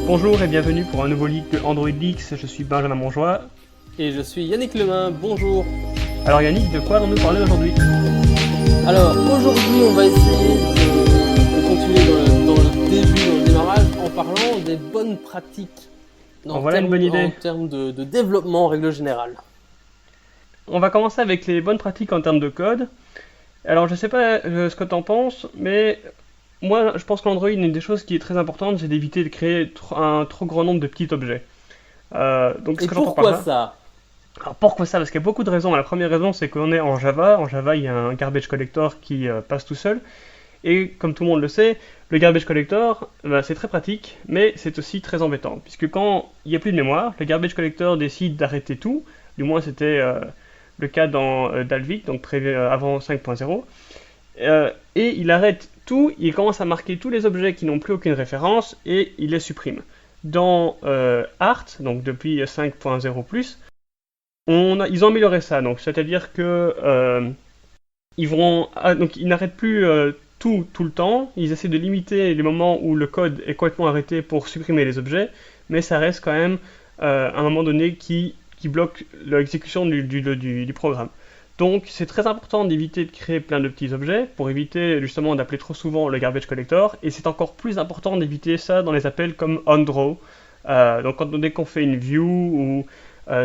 Bonjour et bienvenue pour un nouveau leak de Android Leaks, je suis Benjamin Monjoie. Et je suis Yannick Lemain, bonjour. Alors Yannick, de quoi allons-nous parler aujourd'hui? Alors aujourd'hui on va essayer de continuer dans le début, dans le démarrage, en parlant des bonnes pratiques Voilà une bonne idée. en termes de développement en règle générale. On va commencer avec les bonnes pratiques en termes de code. Alors je sais pas ce que tu en penses, mais moi je pense qu'Android, une des choses qui est très importante, c'est d'éviter de créer un trop grand nombre de petits objets. Donc ce Et que j'entends pourquoi par là, ça? alors pourquoi ça? Parce qu'il y a beaucoup de raisons. La première raison, c'est qu'on est en Java. En Java, il y a un garbage collector qui passe tout seul. Et comme tout le monde le sait, le garbage collector, c'est très pratique, mais c'est aussi très embêtant. Puisque quand il n'y a plus de mémoire, le garbage collector décide d'arrêter tout. Du moins, c'était le cas dans Dalvik, donc prévu avant 5.0. Et il arrête tout, il commence à marquer tous les objets qui n'ont plus aucune référence et il les supprime. Dans Art, donc depuis 5.0+, ils ont amélioré ça, donc c'est-à-dire que donc ils n'arrêtent plus tout le temps. Ils essaient de limiter les moments où le code est complètement arrêté pour supprimer les objets, mais ça reste quand même à un moment donné qui bloque l'exécution du programme. Donc c'est très important d'éviter de créer plein de petits objets pour éviter justement d'appeler trop souvent le garbage collector, et c'est encore plus important d'éviter ça dans les appels comme onDraw. Donc dès qu'on fait une view ou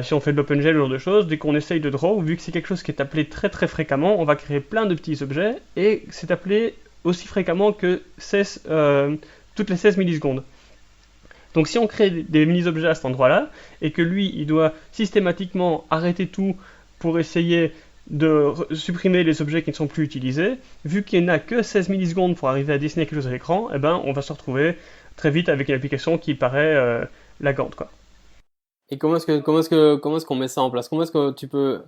si on fait de l'OpenGL ou ce genre de choses, dès qu'on essaye de draw, vu que c'est quelque chose qui est appelé très très fréquemment, on va créer plein de petits objets et c'est appelé aussi fréquemment que toutes les 16 millisecondes. Donc si on crée des mini-objets à cet endroit-là et que lui, il doit systématiquement arrêter tout pour essayer de supprimer les objets qui ne sont plus utilisés, vu qu'il n'a que 16 millisecondes pour arriver à dessiner quelque chose à l'écran, eh ben, on va se retrouver très vite avec une application qui paraît lagante, quoi. Et comment est-ce qu'on met ça en place? Comment est-ce que tu peux...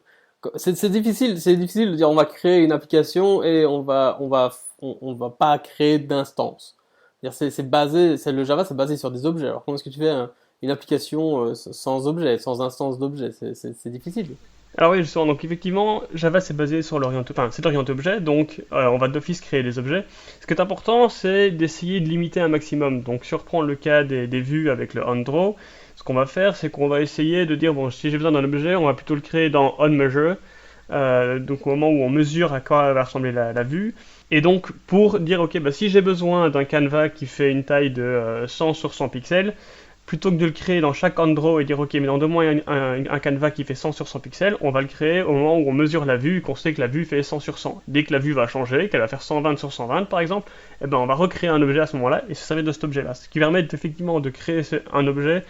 C'est difficile de dire on va créer une application et on va pas créer d'instance. Le Java, c'est basé sur des objets. Alors comment est-ce que tu fais une application sans objet, sans instance d'objet? C'est difficile. Alors oui, justement, donc effectivement, Java c'est basé sur c'est orienté objet, donc on va d'office créer des objets. Ce qui est important, c'est d'essayer de limiter un maximum. Donc si on reprend le cas des vues avec le onDraw, ce qu'on va faire, c'est qu'on va essayer de dire, bon, si j'ai besoin d'un objet, on va plutôt le créer dans onMeasure, donc au moment où on mesure à quoi va ressembler la vue. Et donc pour dire, ok, bah, si j'ai besoin d'un canevas qui fait une taille de 100 sur 100 pixels, plutôt que de le créer dans chaque onDraw et dire ok, mais donne-moi un canevas qui fait 100 sur 100 pixels, on va le créer au moment où on mesure la vue et qu'on sait que la vue fait 100 sur 100. Dès que la vue va changer, qu'elle va faire 120 sur 120 par exemple, eh ben on va recréer un objet à ce moment-là et ça va être de cet objet-là. Ce qui permet effectivement de créer un objet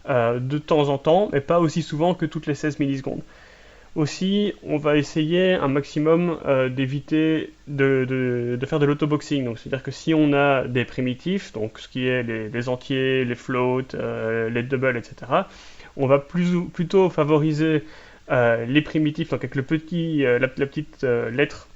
de temps en temps, mais pas aussi souvent que toutes les 16 millisecondes. Aussi, on va essayer un maximum d'éviter de faire de l'autoboxing. Donc, c'est-à-dire que si on a des primitifs, donc ce qui est les entiers, les floats, les doubles, etc., on va plutôt favoriser les primitifs, donc avec la petite lettre,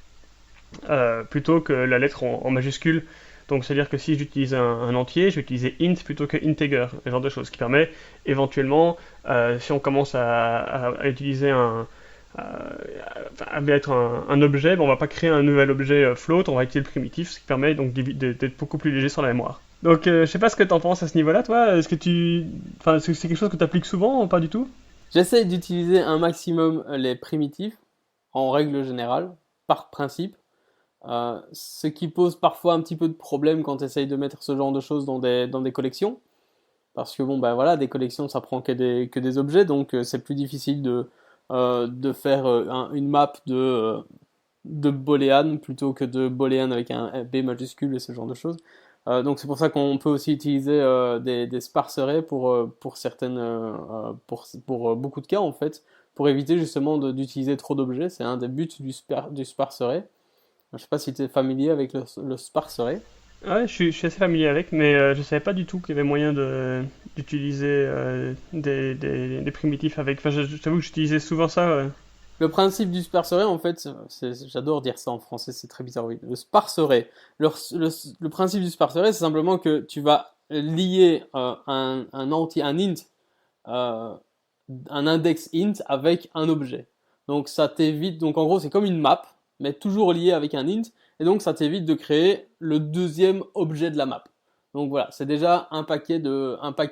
plutôt que la lettre en majuscule. Donc, c'est-à-dire que si j'utilise un entier, je vais utiliser int plutôt que integer, ce genre de choses, ce qui permet éventuellement, si on commence à utiliser être un objet, on va pas créer un nouvel objet float, on va utiliser le primitif, ce qui permet donc d'être beaucoup plus léger sur la mémoire. Donc je sais pas ce que tu en penses à ce niveau-là, toi. C'est quelque chose que tu appliques souvent ou pas du tout? J'essaie d'utiliser un maximum les primitifs, en règle générale, par principe. Ce qui pose parfois un petit peu de problème quand tu essayes de mettre ce genre de choses dans des collections. Parce que bon, ben voilà, des collections ça prend que des objets, donc c'est plus difficile de faire une map de Boolean plutôt que de Boolean avec un B majuscule et ce genre de choses. Donc c'est pour ça qu'on peut aussi utiliser des sparse arrays pour certaines, pour beaucoup de cas en fait, pour éviter justement d'utiliser trop d'objets. C'est un des buts du sparse array. Je sais pas si tu es familier avec le sparse array. Ouais, je suis assez familier avec, mais je savais pas du tout qu'il y avait moyen d'utiliser des primitifs avec. Enfin, je t'avoue que j'utilisais souvent ça. Le principe du sparse array, en fait, j'adore dire ça en français, c'est très bizarre, oui. Le sparse array. Le principe du sparse array, c'est simplement que tu vas lier un int, euh, un index int avec un objet. Donc ça t'évite, donc en gros c'est comme une map, mais toujours lié avec un int, et donc ça t'évite de créer le deuxième objet de la map. Donc voilà, c'est déjà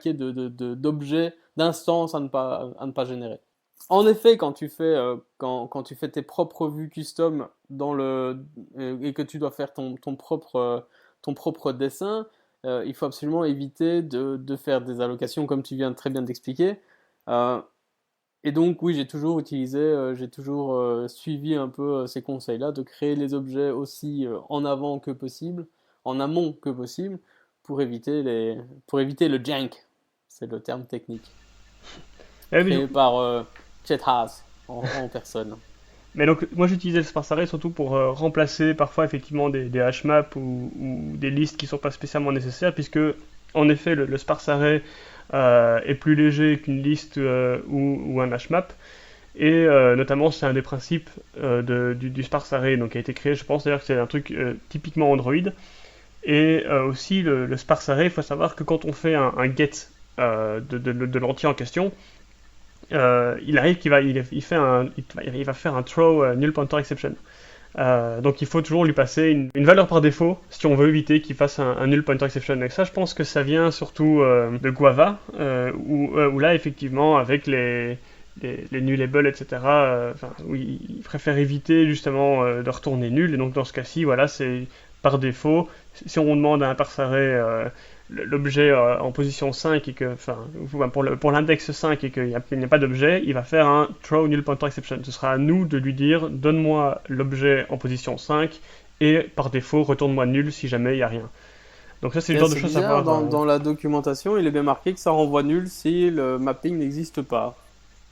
d'objets, d'instances à ne pas générer. En effet, quand tu fais tes propres vues custom et que tu dois faire ton propre dessin, il faut absolument éviter de faire des allocations comme tu viens très bien d'expliquer. Euh, et donc oui, j'ai toujours suivi un peu ces conseils-là, de créer les objets aussi en avant que possible, en amont que possible, pour éviter le jank, c'est le terme technique, Eh, mais, créé par Chet Haas en personne. mais donc, moi j'utilisais le sparse array surtout pour remplacer parfois effectivement des hashmaps ou des listes qui sont pas spécialement nécessaires, puisque en effet le sparse array est plus léger qu'une liste ou un hashmap. Et notamment, c'est un des principes du sparse array donc, qui a été créé, je pense d'ailleurs que c'est un truc typiquement Android. Et aussi, le sparse array, il faut savoir que quand on fait un get de l'entier en question, il arrive il va faire un throw null pointer exception. Donc il faut toujours lui passer une valeur par défaut si on veut éviter qu'il fasse un null pointer exception. Et ça, je pense que ça vient surtout de Guava, où là, effectivement, avec les nullables, etc., où il préfère éviter justement de retourner nul. Et donc dans ce cas-ci, voilà, c'est par défaut. Si on demande à un parse array l'objet en position 5 et que, enfin, pour l'index 5 et qu'il n'y a pas d'objet, il va faire un throw null pointer exception. Ce sera à nous de lui dire donne-moi l'objet en position 5 et par défaut retourne-moi nul si jamais il n'y a rien. Donc ça c'est le genre de choses à voir. Dans la documentation, il est bien marqué que ça renvoie nul si le mapping n'existe pas.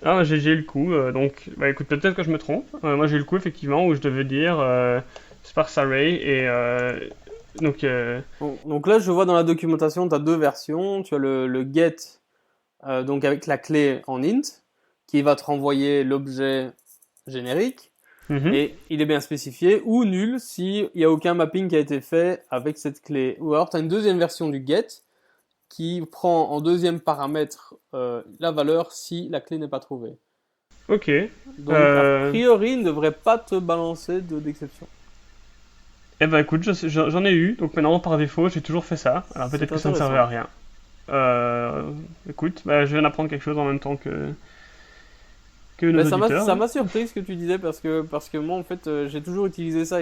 Ah, j'ai eu le coup, donc bah, écoute, peut-être que je me trompe. Moi j'ai eu le coup effectivement où je devais dire sparse array et donc Donc là, je vois dans la documentation, tu as deux versions. Tu as le get, donc avec la clé en int, qui va te renvoyer l'objet générique. mhm. Et il est bien spécifié, ou nul s'il n'y a aucun mapping qui a été fait avec cette clé. Ou alors tu as une deuxième version du get qui prend en deuxième paramètre la valeur si la clé n'est pas trouvée. Ok. Donc a priori, il ne devrait pas te balancer d'exception. Eh ben écoute, j'en ai eu, donc maintenant par défaut j'ai toujours fait ça. Alors C'est peut-être que ça ne servait à rien. Écoute, bah, je viens d'apprendre quelque chose en même temps que nos Ben, auditeurs. ça m'a surpris ce que tu disais parce que moi en fait j'ai toujours utilisé ça.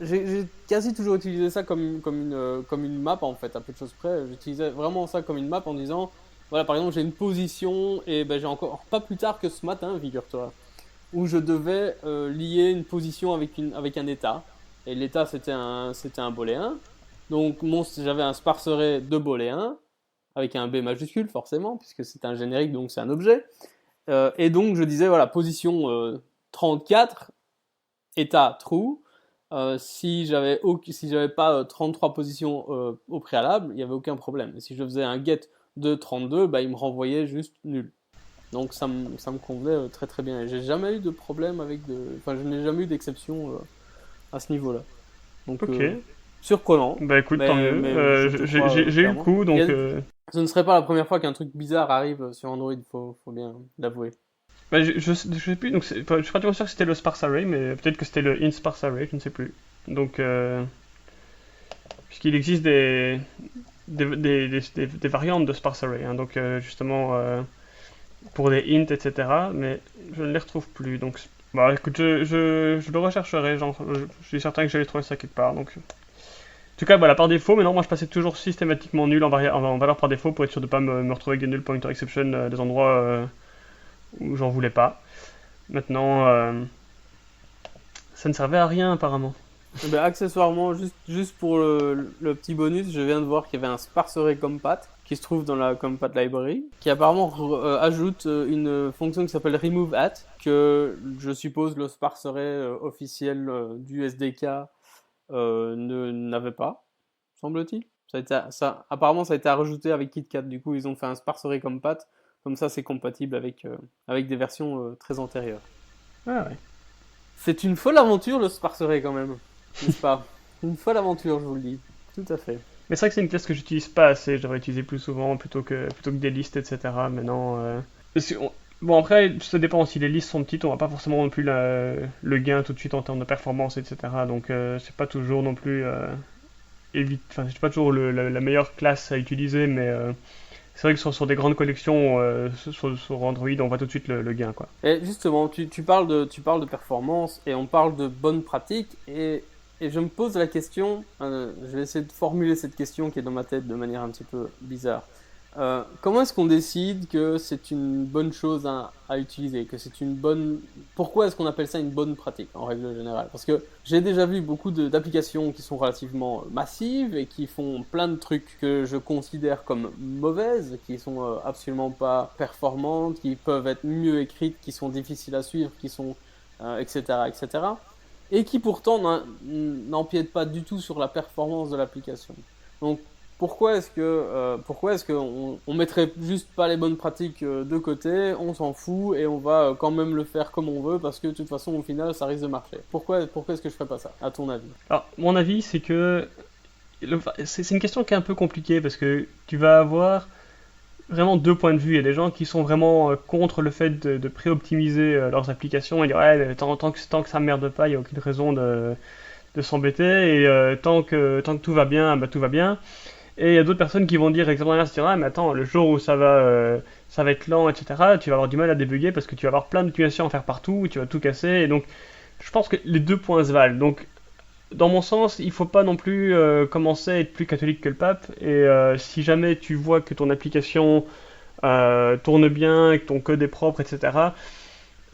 J'ai quasi toujours utilisé ça comme une map en fait, à peu de choses près. J'utilisais vraiment ça comme une map en disant voilà, par exemple j'ai une position et ben, j'ai encore pas plus tard que ce matin, figure-toi, où je devais lier une position avec un état. Et l'état c'était un booléen. Donc j'avais un sparse array de booléen avec un B majuscule forcément puisque c'est un générique donc c'est un objet. Et donc je disais voilà position 34 état true. Si j'avais pas 33 positions au préalable, il n'y avait aucun problème. Et si je faisais un get de 32, bah, il me renvoyait juste nul. Donc ça me convenait très très bien. Et j'ai jamais eu de problème enfin je n'ai jamais eu d'exception à ce niveau-là. Donc Ok. surprenant. Bah écoute, tant mieux. Mais je te crois, J'ai eu le clairement. coup, donc Ce ne serait pas la première fois qu'un truc bizarre arrive sur Android, faut bien l'avouer. bah, je sais plus. Donc je suis pratiquement sûr que c'était le sparse array, mais peut-être que c'était le int sparse array, je ne sais plus. Donc puisqu'il existe des variantes de sparse array, hein, donc justement pour des int, etc. Mais je ne les retrouve plus. Donc bah écoute, je le rechercherai. Je suis certain que j'allais trouver ça quelque part. Donc en tout cas, voilà, par défaut, mais non, moi je passais toujours systématiquement nul en valeur par défaut pour être sûr de ne pas me retrouver avec des null pointer exception des endroits où j'en voulais pas. Maintenant, ça ne servait à rien apparemment. Eh ben, accessoirement, juste pour le petit bonus, je viens de voir qu'il y avait un sparse array compat qui se trouve dans la compat library, qui apparemment ajoute une fonction qui s'appelle remove at, que je suppose le sparse array officiel du SDK n'avait pas, semble-t-il. Apparemment, ça a été rajouté avec KitKat. Du coup, ils ont fait un sparse array compat. Comme ça, c'est compatible avec des versions très antérieures. Ah ouais. C'est une folle aventure, le sparse array, quand même. N'est-ce pas? Une folle aventure, je vous le dis. Tout à fait. Mais c'est vrai que c'est une classe que j'utilise pas assez, je devrais l'utiliser plus souvent plutôt que des listes, etc. Mais non. Bon, après, ça dépend. Si les listes sont petites, on va pas forcément non plus le gain tout de suite en termes de performance, etc. Donc, c'est pas toujours non plus enfin, c'est pas toujours la meilleure classe à utiliser, mais c'est vrai que sur des grandes collections, sur Android, on voit tout de suite le gain, quoi. Et justement, tu parles de performance et on parle de bonnes pratiques et je me pose la question, je vais essayer de formuler cette question qui est dans ma tête de manière un petit peu bizarre. Comment est-ce qu'on décide que c'est une bonne chose à utiliser, que c'est une bonne... Pourquoi est-ce qu'on appelle ça une bonne pratique en règle générale? Parce que j'ai déjà vu beaucoup d'applications qui sont relativement massives et qui font plein de trucs que je considère comme mauvaises, qui sont absolument pas performantes, qui peuvent être mieux écrites, qui sont difficiles à suivre, qui sont etc., etc. Et qui pourtant n'empiètent pas du tout sur la performance de l'application. Donc pourquoi est-ce qu'on mettrait juste pas les bonnes pratiques de côté, on s'en fout et on va quand même le faire comme on veut parce que de toute façon au final ça risque de marcher. Pourquoi est-ce que je ferais pas ça, à ton avis? Alors, mon avis, c'est que c'est une question qui est un peu compliquée parce que tu vas avoir vraiment deux points de vue. Il y a des gens qui sont vraiment contre le fait de pré-optimiser leurs applications et dire ouais, mais tant que ça merde pas, il n'y a aucune raison de s'embêter et tant que tout va bien, bah, tout va bien. Et il y a d'autres personnes qui vont dire exactement l'inverse, dire ah mais attends, le jour où ça va être lent, etc., tu vas avoir du mal à débugger parce que tu vas avoir plein d'utilisation à faire partout, tu vas tout casser. Et donc, je pense que les deux points se valent. Donc, dans mon sens, il faut pas non plus commencer à être plus catholique que le pape. Et si jamais tu vois que ton application tourne bien, que ton code est propre, etc.,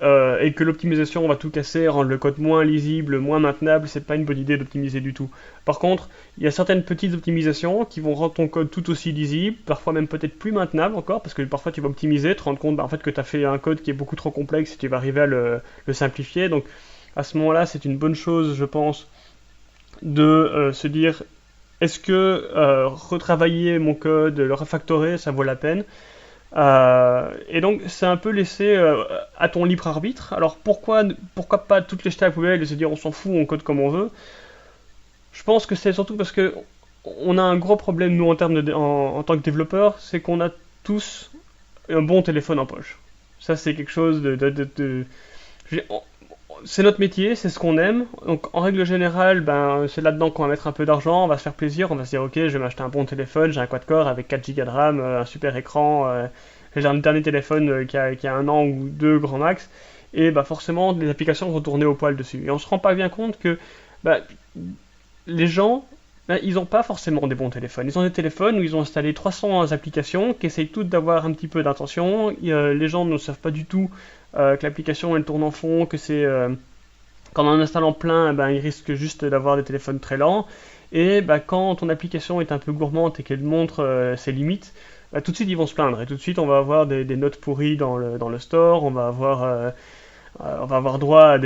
et que l'optimisation va tout casser, rendre le code moins lisible, moins maintenable, c'est pas une bonne idée d'optimiser du tout. Par contre, il y a certaines petites optimisations qui vont rendre ton code tout aussi lisible, parfois même peut-être plus maintenable encore, parce que parfois tu vas optimiser, te rendre compte bah, en fait que tu as fait un code qui est beaucoup trop complexe et tu vas arriver à le simplifier. Donc à ce moment-là, c'est une bonne chose, je pense, de se dire est-ce que retravailler mon code, le refactorer, ça vaut la peine. Et donc c'est un peu laissé à ton libre arbitre. Alors pourquoi pas toutes les jeter à la poubelle et se dire on s'en fout, on code comme on veut. Je pense que c'est surtout parce que on a un gros problème nous en tant que développeur, c'est qu'on a tous un bon téléphone en poche. Ça c'est quelque chose c'est notre métier, c'est ce qu'on aime. Donc en règle générale, ben, c'est là-dedans qu'on va mettre un peu d'argent, on va se faire plaisir, on va se dire ok, je vais m'acheter un bon téléphone, j'ai un quad-core avec 4 Go de RAM, un super écran, j'ai un dernier téléphone qui a un an ou deux grand max, et bah forcément les applications vont tourner au poil dessus. Et on se rend pas bien compte que bah, les gens, bah, ils n'ont pas forcément des bons téléphones. Ils ont des téléphones où ils ont installé 300 applications qui essayent toutes d'avoir un petit peu d'intention. Les gens ne savent pas du tout que l'application elle tourne en fond, que c'est qu'en en installant plein, ben, ils risquent juste d'avoir des téléphones très lents. Et ben, quand ton application est un peu gourmande et qu'elle montre ses limites, ben, tout de suite ils vont se plaindre. Et tout de suite on va avoir des notes pourries dans le store, on va avoir droit à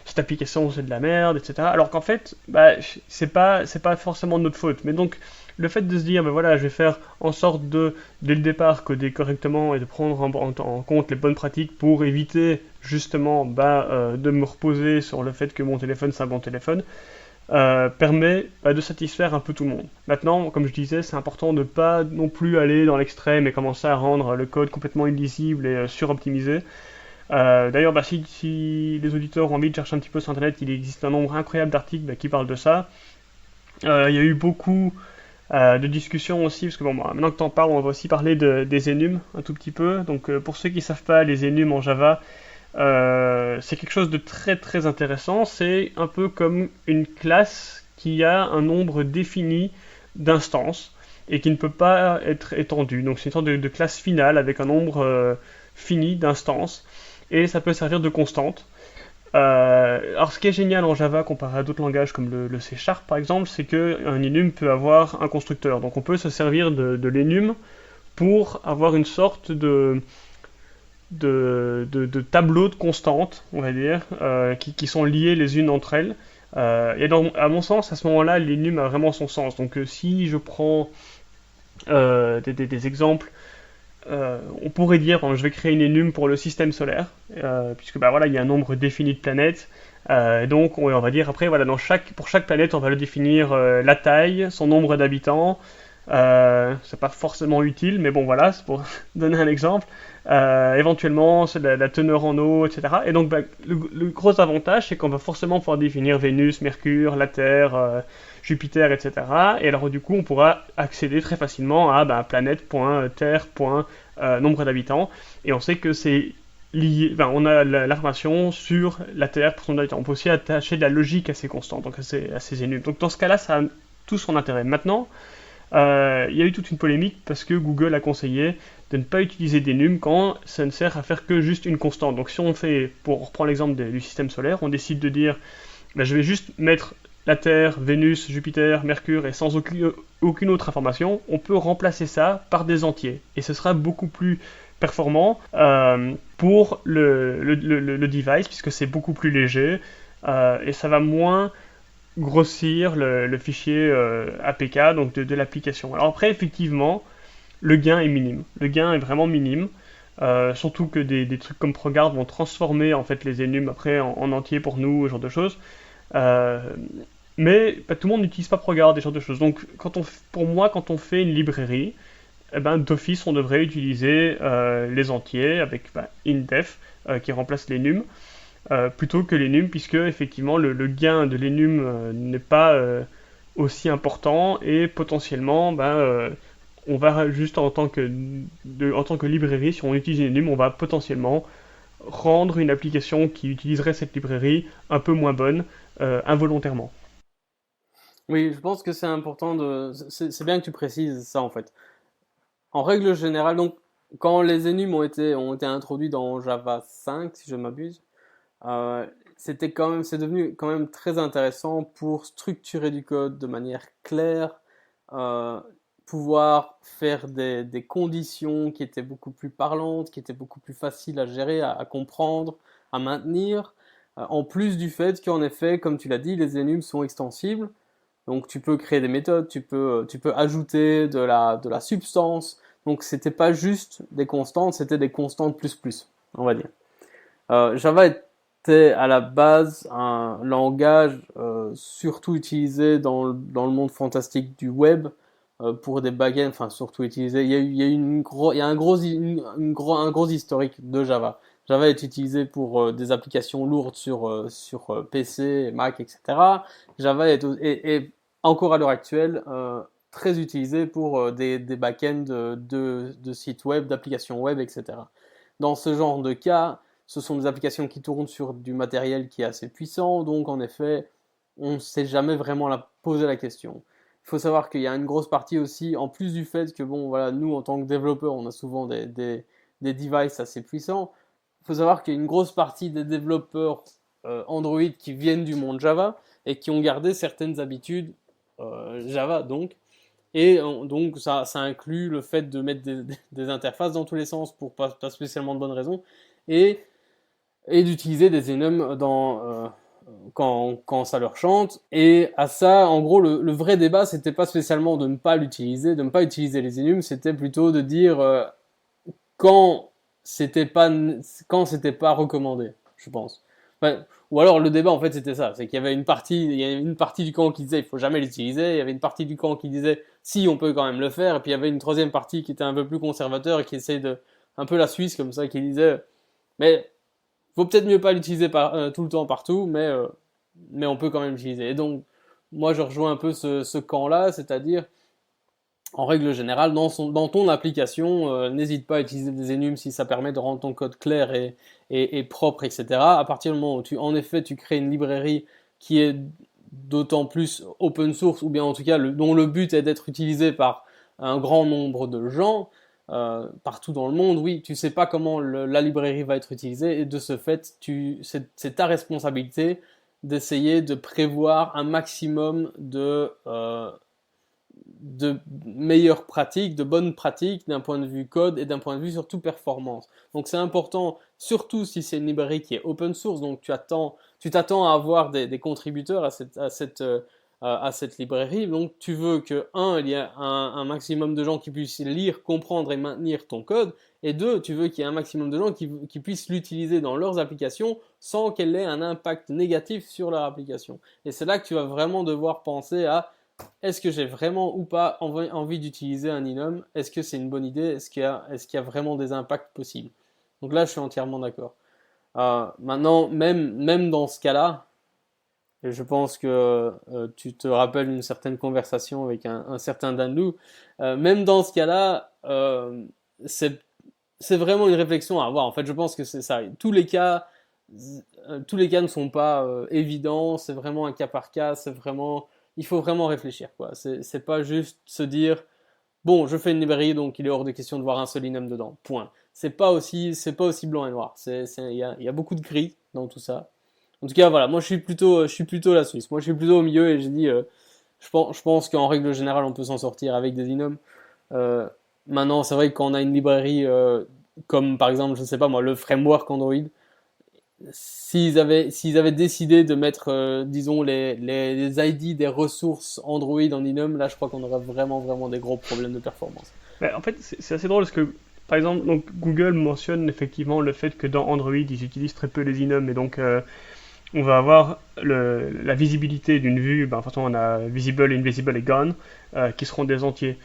cette application c'est de la merde, etc. Alors qu'en fait, bah, c'est pas forcément de notre faute. Mais donc, le fait de se dire, ben voilà, je vais faire en sorte dès le départ, coder correctement et de prendre en compte les bonnes pratiques pour éviter justement de me reposer sur le fait que mon téléphone c'est un bon téléphone, permet de satisfaire un peu tout le monde. Maintenant, comme je disais, c'est important de ne pas non plus aller dans l'extrême et commencer à rendre le code complètement illisible et suroptimisé. D'ailleurs, bah, si les auditeurs ont envie de chercher un petit peu sur internet, il existe un nombre incroyable d'articles qui parlent de ça. Il y a eu beaucoup de discussions aussi, parce que bon, bah, maintenant que tu en parles, on va aussi parler des enums un tout petit peu. Donc pour ceux qui ne savent pas, les enums en Java, c'est quelque chose de très très intéressant. C'est un peu comme une classe qui a un nombre défini d'instances et qui ne peut pas être étendue. Donc c'est une sorte de classe finale avec un nombre fini d'instances et ça peut servir de constante. Alors ce qui est génial en Java comparé à d'autres langages comme le C# par exemple, c'est qu'un enum peut avoir un constructeur. Donc on peut se servir de l'enum pour avoir une sorte de tableaux de constantes, on va dire, qui sont liées les unes entre elles. Et à mon sens, à ce moment-là, l'enum a vraiment son sens. Donc si je prends des exemples, on pourrait dire, je vais créer une enum pour le système solaire, puisque bah, voilà, il y a un nombre défini de planètes. Donc on va dire après, voilà, pour chaque planète, on va le définir la taille, son nombre d'habitants, C'est pas forcément utile, mais bon voilà, c'est pour donner un exemple. Éventuellement, c'est la teneur en eau, etc. Et donc, le gros avantage, c'est qu'on va forcément pouvoir définir Vénus, Mercure, la Terre, Jupiter, etc. Et alors, du coup, on pourra accéder très facilement à planète, point, Terre, point, nombre d'habitants. Et on sait que c'est lié, on a l'information sur la Terre pour son habitant. On peut aussi attacher de la logique à ces constantes, donc à ces énigmes. Donc, dans ce cas-là, ça a tout son intérêt. Maintenant, il y a eu toute une polémique parce que Google a conseillé de ne pas utiliser des nums quand ça ne sert à faire que juste une constante. Donc si on fait, pour reprendre l'exemple du système solaire, on décide de dire je vais juste mettre la Terre, Vénus, Jupiter, Mercure et sans aucune autre information, on peut remplacer ça par des entiers. Et ce sera beaucoup plus performant pour le device puisque c'est beaucoup plus léger et ça va moins grossir le fichier APK donc de l'application. Alors après, effectivement, le gain est minime. Le gain est vraiment minime. Surtout que des trucs comme ProGuard vont transformer en fait les enums après en entier pour nous, ce genre de choses. Euh, mais tout le monde n'utilise pas ProGuard, ce genre de choses. Donc pour moi, quand on fait une librairie, d'office on devrait utiliser les entiers avec indef qui remplace les nums. Plutôt que l'enum, puisque effectivement le gain de l'enum n'est pas aussi important et potentiellement on va juste en tant que librairie, si on utilise l'enum, on va potentiellement rendre une application qui utiliserait cette librairie un peu moins bonne involontairement. Oui, je pense que c'est important c'est bien que tu précises ça en fait. En règle générale, donc, quand les enums ont été introduits dans Java 5, si je ne m'abuse, euh, c'est devenu quand même très intéressant pour structurer du code de manière claire, euh, pouvoir faire des conditions qui étaient beaucoup plus parlantes, qui étaient beaucoup plus faciles à gérer, à comprendre, à maintenir. En plus du fait qu'en effet, comme tu l'as dit, les enums sont extensibles. Donc tu peux créer des méthodes, tu peux ajouter de la substance. Donc c'était pas juste des constantes, c'était des constantes plus plus, on va dire. Java était à la base un langage surtout utilisé dans le monde fantastique du web pour des backends, enfin surtout utilisé. Il y a un gros historique de Java. Java est utilisé pour des applications lourdes sur PC, Mac, etc. Java est encore à l'heure actuelle très utilisé pour des backends de sites web, d'applications web, etc. Dans ce genre de cas, ce sont des applications qui tournent sur du matériel qui est assez puissant, donc en effet, on ne s'est jamais vraiment posé la question. Il faut savoir qu'il y a une grosse partie aussi, en plus du fait que bon, voilà, nous en tant que développeurs, on a souvent des devices assez puissants. Il faut savoir qu'il y a une grosse partie des développeurs Android qui viennent du monde Java et qui ont gardé certaines habitudes Java donc. Et donc ça inclut le fait de mettre des interfaces dans tous les sens pour pas spécialement de bonnes raisons et d'utiliser des enums quand ça leur chante. Et à ça, en gros, le vrai débat, c'était pas spécialement de ne pas l'utiliser, de ne pas utiliser les enums, c'était plutôt de dire quand c'était pas recommandé, je pense. Enfin, ou alors le débat en fait c'était ça, c'est qu'il y avait une partie du camp qui disait il faut jamais l'utiliser, il y avait une partie du camp qui disait si on peut quand même le faire, et puis il y avait une troisième partie qui était un peu plus conservateur et qui essayait un peu la Suisse comme ça, qui disait mais faut peut-être mieux pas l'utiliser tout le temps partout, mais on peut quand même l'utiliser. Et donc moi je rejoins un peu ce camp-là, c'est-à-dire en règle générale, dans ton application, n'hésite pas à utiliser des enums si ça permet de rendre ton code clair et propre, etc. À partir du moment où en effet, tu crées une librairie qui est d'autant plus open source, ou bien en tout cas dont le but est d'être utilisé par un grand nombre de gens, partout dans le monde, oui, tu sais pas comment la librairie va être utilisée, et de ce fait, c'est ta responsabilité d'essayer de prévoir un maximum de meilleures pratiques, de bonnes pratiques d'un point de vue code et d'un point de vue surtout performance. Donc c'est important, surtout si c'est une librairie qui est open source, donc tu t'attends à avoir des contributeurs à cette librairie, donc tu veux que, il y ait un maximum de gens qui puissent lire, comprendre et maintenir ton code, et deux, tu veux qu'il y ait un maximum de gens qui puissent l'utiliser dans leurs applications sans qu'elle ait un impact négatif sur leur application. Et c'est là que tu vas vraiment devoir penser à est-ce que j'ai vraiment ou pas envie d'utiliser un enum? Est-ce que c'est une bonne idée? Est-ce qu'il y a vraiment des impacts possibles? Donc là, je suis entièrement d'accord. Maintenant, même dans ce cas-là, et je pense que tu te rappelles une certaine conversation avec un certain Dan Lou, même dans ce cas-là, c'est c'est vraiment une réflexion à avoir. En fait, je pense que c'est ça. Tous les cas ne sont pas évidents. C'est vraiment un cas par cas. Il faut vraiment réfléchir, quoi. C'est pas juste se dire, bon, je fais une librairie, donc il est hors de question de voir un seul enum dedans. Point. C'est pas aussi blanc et noir. Il y a beaucoup de gris dans tout ça. En tout cas, voilà. Moi, je suis plutôt la Suisse. Moi, je suis plutôt au milieu et j'ai dit, je pense qu'en règle générale, on peut s'en sortir avec des enums. Euh, Maintenant, c'est vrai que quand on a une librairie comme par exemple, je ne sais pas moi, le framework Android, s'ils avaient décidé de mettre, disons, les ID des ressources Android en enum, là, je crois qu'on aurait vraiment, vraiment des gros problèmes de performance. En fait, c'est assez drôle parce que, par exemple, donc, Google mentionne effectivement le fait que dans Android, ils utilisent très peu les enums et donc on va avoir la visibilité d'une vue. Ben, de toute façon, on a visible, invisible et gone qui seront des entiers.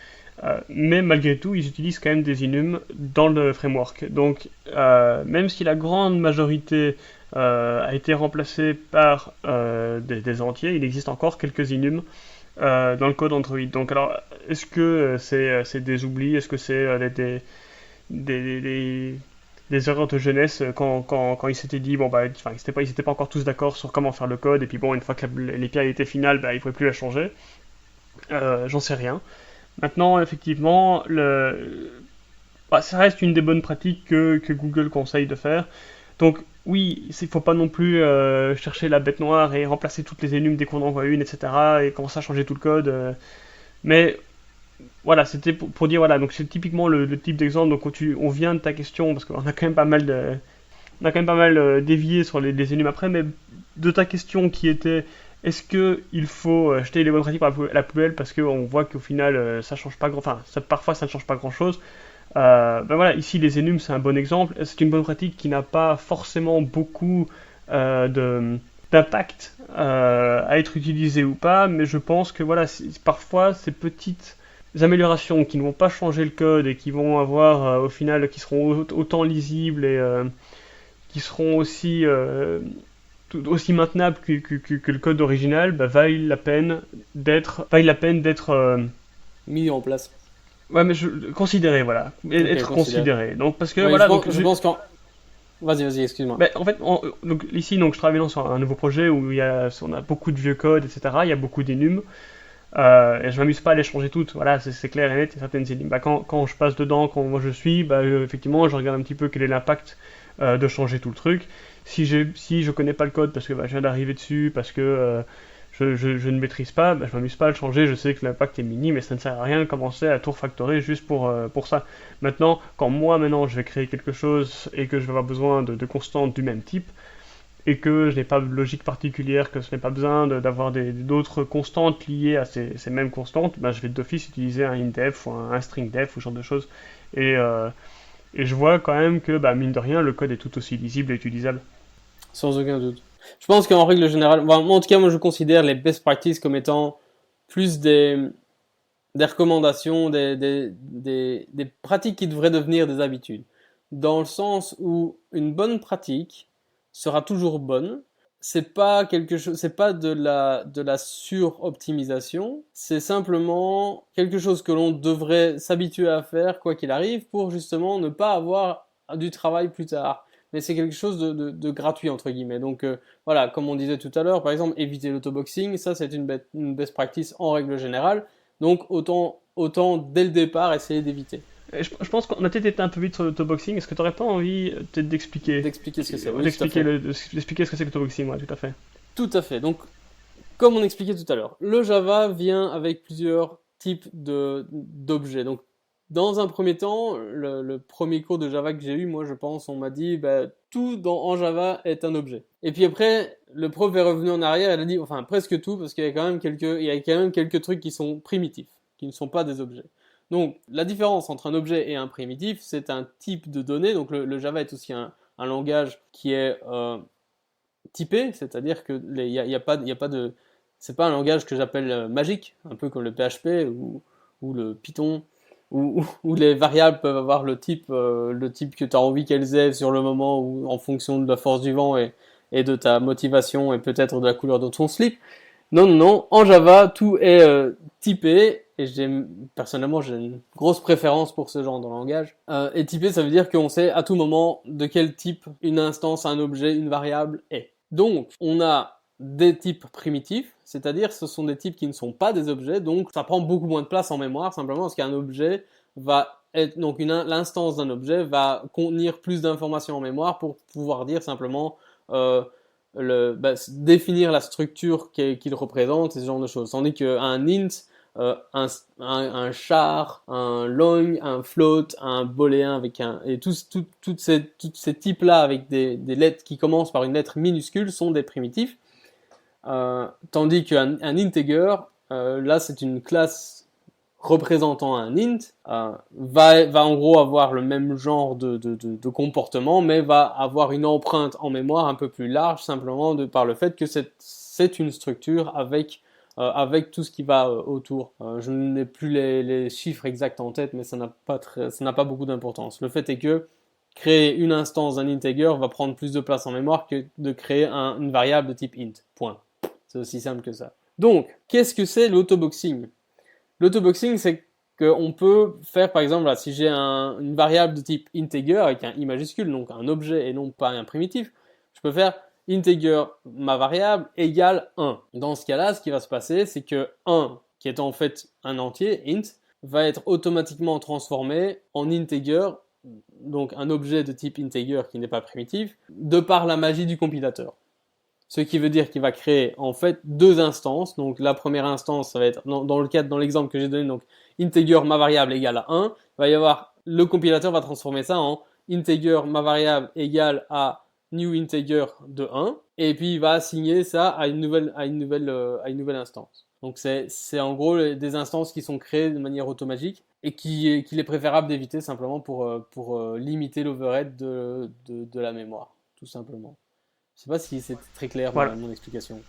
Mais malgré tout, ils utilisent quand même des enums dans le framework. Donc, même si la grande majorité a été remplacée par des entiers, il existe encore quelques enums dans le code Android. Donc, alors, est-ce que c'est des oublis? Est-ce que c'est des, des- des erreurs de jeunesse quand ils s'étaient dit, bon, bah, enfin, ils s'étaient pas encore tous d'accord sur comment faire le code, et puis bon, une fois que l'API était finale, bah, ils ne pouvaient plus la changer. J'en sais rien. Maintenant, effectivement, bah, ça reste une des bonnes pratiques que Google conseille de faire. Donc, oui, il ne faut pas non plus chercher la bête noire et remplacer toutes les enums dès qu'on en voit une, etc. et commencer à changer tout le code. Mais voilà, c'était pour dire, voilà, donc c'est typiquement le type d'exemple. Donc, on vient de ta question, parce qu'on a quand même pas mal dévié sur les enums après, mais de ta question qui était est-ce que il faut jeter les bonnes pratiques par la poubelle parce qu'on voit qu'au final ça change pas grand, enfin parfois ça ne change pas grand chose. Ben voilà, ici les enums c'est un bon exemple. C'est une bonne pratique qui n'a pas forcément beaucoup d'impact à être utilisée ou pas, mais je pense que voilà, parfois ces petites améliorations qui ne vont pas changer le code et qui vont avoir au final qui seront autant lisibles et qui seront aussi maintenables que le code original, bah, vaille la peine d'être Mis en place. ouais, mais considéré, voilà, Ok, être considéré. considéré. Donc parce que Oui, je voilà, pense, je pense qu'en... Vas-y, excuse-moi. ben, en fait, donc ici, donc je travaille maintenant sur un nouveau projet où on a beaucoup de vieux codes, etc. Il y a beaucoup d'énum. Et je m'amuse pas à les changer toutes. Voilà, c'est clair et net. Il y a certaines énigmes. Bah, quand je passe dedans, quand moi je suis, bah, effectivement, je regarde un petit peu quel est l'impact de changer tout le truc. Si je connais pas le code parce que bah, je viens d'arriver dessus, parce que je ne maîtrise pas, bah, je m'amuse pas à le changer. Je sais que l'impact est minime et ça ne sert à rien de commencer à tout refactorer juste pour ça. Maintenant, quand moi maintenant je vais créer quelque chose et que je vais avoir besoin de constantes du même type, et que je n'ai pas de logique particulière, que je n'ai pas besoin d'avoir d'autres constantes liées à ces mêmes constantes, ben, je vais d'office utiliser un indef ou un string def ou ce genre de choses. Et, euh, et je vois quand même que, bah, mine de rien, le code est tout aussi lisible et utilisable. Sans aucun doute. Je pense qu'en règle générale, bon, en tout cas, moi je considère les best practices comme étant plus des recommandations, des pratiques qui devraient devenir des habitudes. Dans le sens où une bonne pratique sera toujours bonne. C'est pas de la suroptimisation. C'est simplement quelque chose que l'on devrait s'habituer à faire, quoi qu'il arrive, pour justement ne pas avoir du travail plus tard. Mais c'est quelque chose de gratuit, entre guillemets. Donc, voilà, comme on disait tout à l'heure, par exemple, éviter l'autoboxing, ça c'est une best practice en règle générale. Donc autant dès le départ essayer d'éviter. Et je pense qu'on a peut-être été un peu vite sur l'autoboxing. Est-ce que tu n'aurais pas envie peut-être d'expliquer D'expliquer ce que c'est. Oui, tout à d'expliquer fait. d'expliquer ce que c'est que l'autoboxing, ouais, tout à fait. Tout à fait. Donc, comme on expliquait tout à l'heure, le Java vient avec plusieurs types d'objets. Donc, dans un premier temps, le premier cours de Java que j'ai eu, moi, je pense, on m'a dit, bah, tout en Java est un objet. Et puis après, le prof est revenu en arrière, elle a dit, enfin, presque tout, parce qu'il y a quand même quelques trucs qui sont primitifs, qui ne sont pas des objets. Donc, la différence entre un objet et un primitif, c'est un type de données. Donc, le Java est aussi un langage qui est typé, c'est-à-dire que il y a pas de c'est pas un langage que j'appelle magique, un peu comme le PHP ou le Python, où les variables peuvent avoir le type que tu as envie qu'elles aient sur le moment ou en fonction de la force du vent et de ta motivation et peut-être de la couleur de ton slip. Non, non, non. En Java, tout est typé et personnellement, j'ai une grosse préférence pour ce genre de langage. Et typé, ça veut dire qu'on sait à tout moment de quel type une instance, un objet, une variable est. Donc, on a des types primitifs, c'est-à-dire ce sont des types qui ne sont pas des objets, donc ça prend beaucoup moins de place en mémoire, simplement parce qu'un objet va être, donc l'instance d'un objet va contenir plus d'informations en mémoire pour pouvoir dire simplement définir la structure qu'il représente et ce genre de choses. Tandis qu'un int, un char, un long, un float, un booléen et tous ces types-là avec des lettres qui commencent par une lettre minuscule sont des primitifs. Tandis qu'un integer, là c'est une classe représentant un int, va en gros avoir le même genre de comportement, mais va avoir une empreinte en mémoire un peu plus large, simplement par le fait que c'est une structure avec tout ce qui va autour. Je n'ai plus les chiffres exacts en tête, mais ça n'a pas beaucoup d'importance. Le fait est que créer une instance d'un integer va prendre plus de place en mémoire que de créer une variable de type int. Point. C'est aussi simple que ça. Donc, qu'est-ce que c'est l'autoboxing ? L'autoboxing, c'est qu'on peut faire, par exemple, là, si j'ai une variable de type integer avec un i majuscule, donc un objet et non pas un primitif, je peux faire integer ma variable égale 1. Dans ce cas-là, ce qui va se passer, c'est que 1, qui est en fait un entier, int, va être automatiquement transformé en integer, donc un objet de type integer qui n'est pas primitif, de par la magie du compilateur. Ce qui veut dire qu'il va créer en fait deux instances. Donc la première instance, ça va être dans l'exemple que j'ai donné, donc integer ma variable égale à 1. Le compilateur va transformer ça en integer ma variable égale à new integer de 1. Et puis il va assigner ça à une nouvelle instance. Donc c'est en gros des instances qui sont créées de manière automatique et qu'il est préférable d'éviter simplement pour limiter l'overhead de la mémoire, tout simplement. Je sais pas si c'est très clair Voilà. mon explication,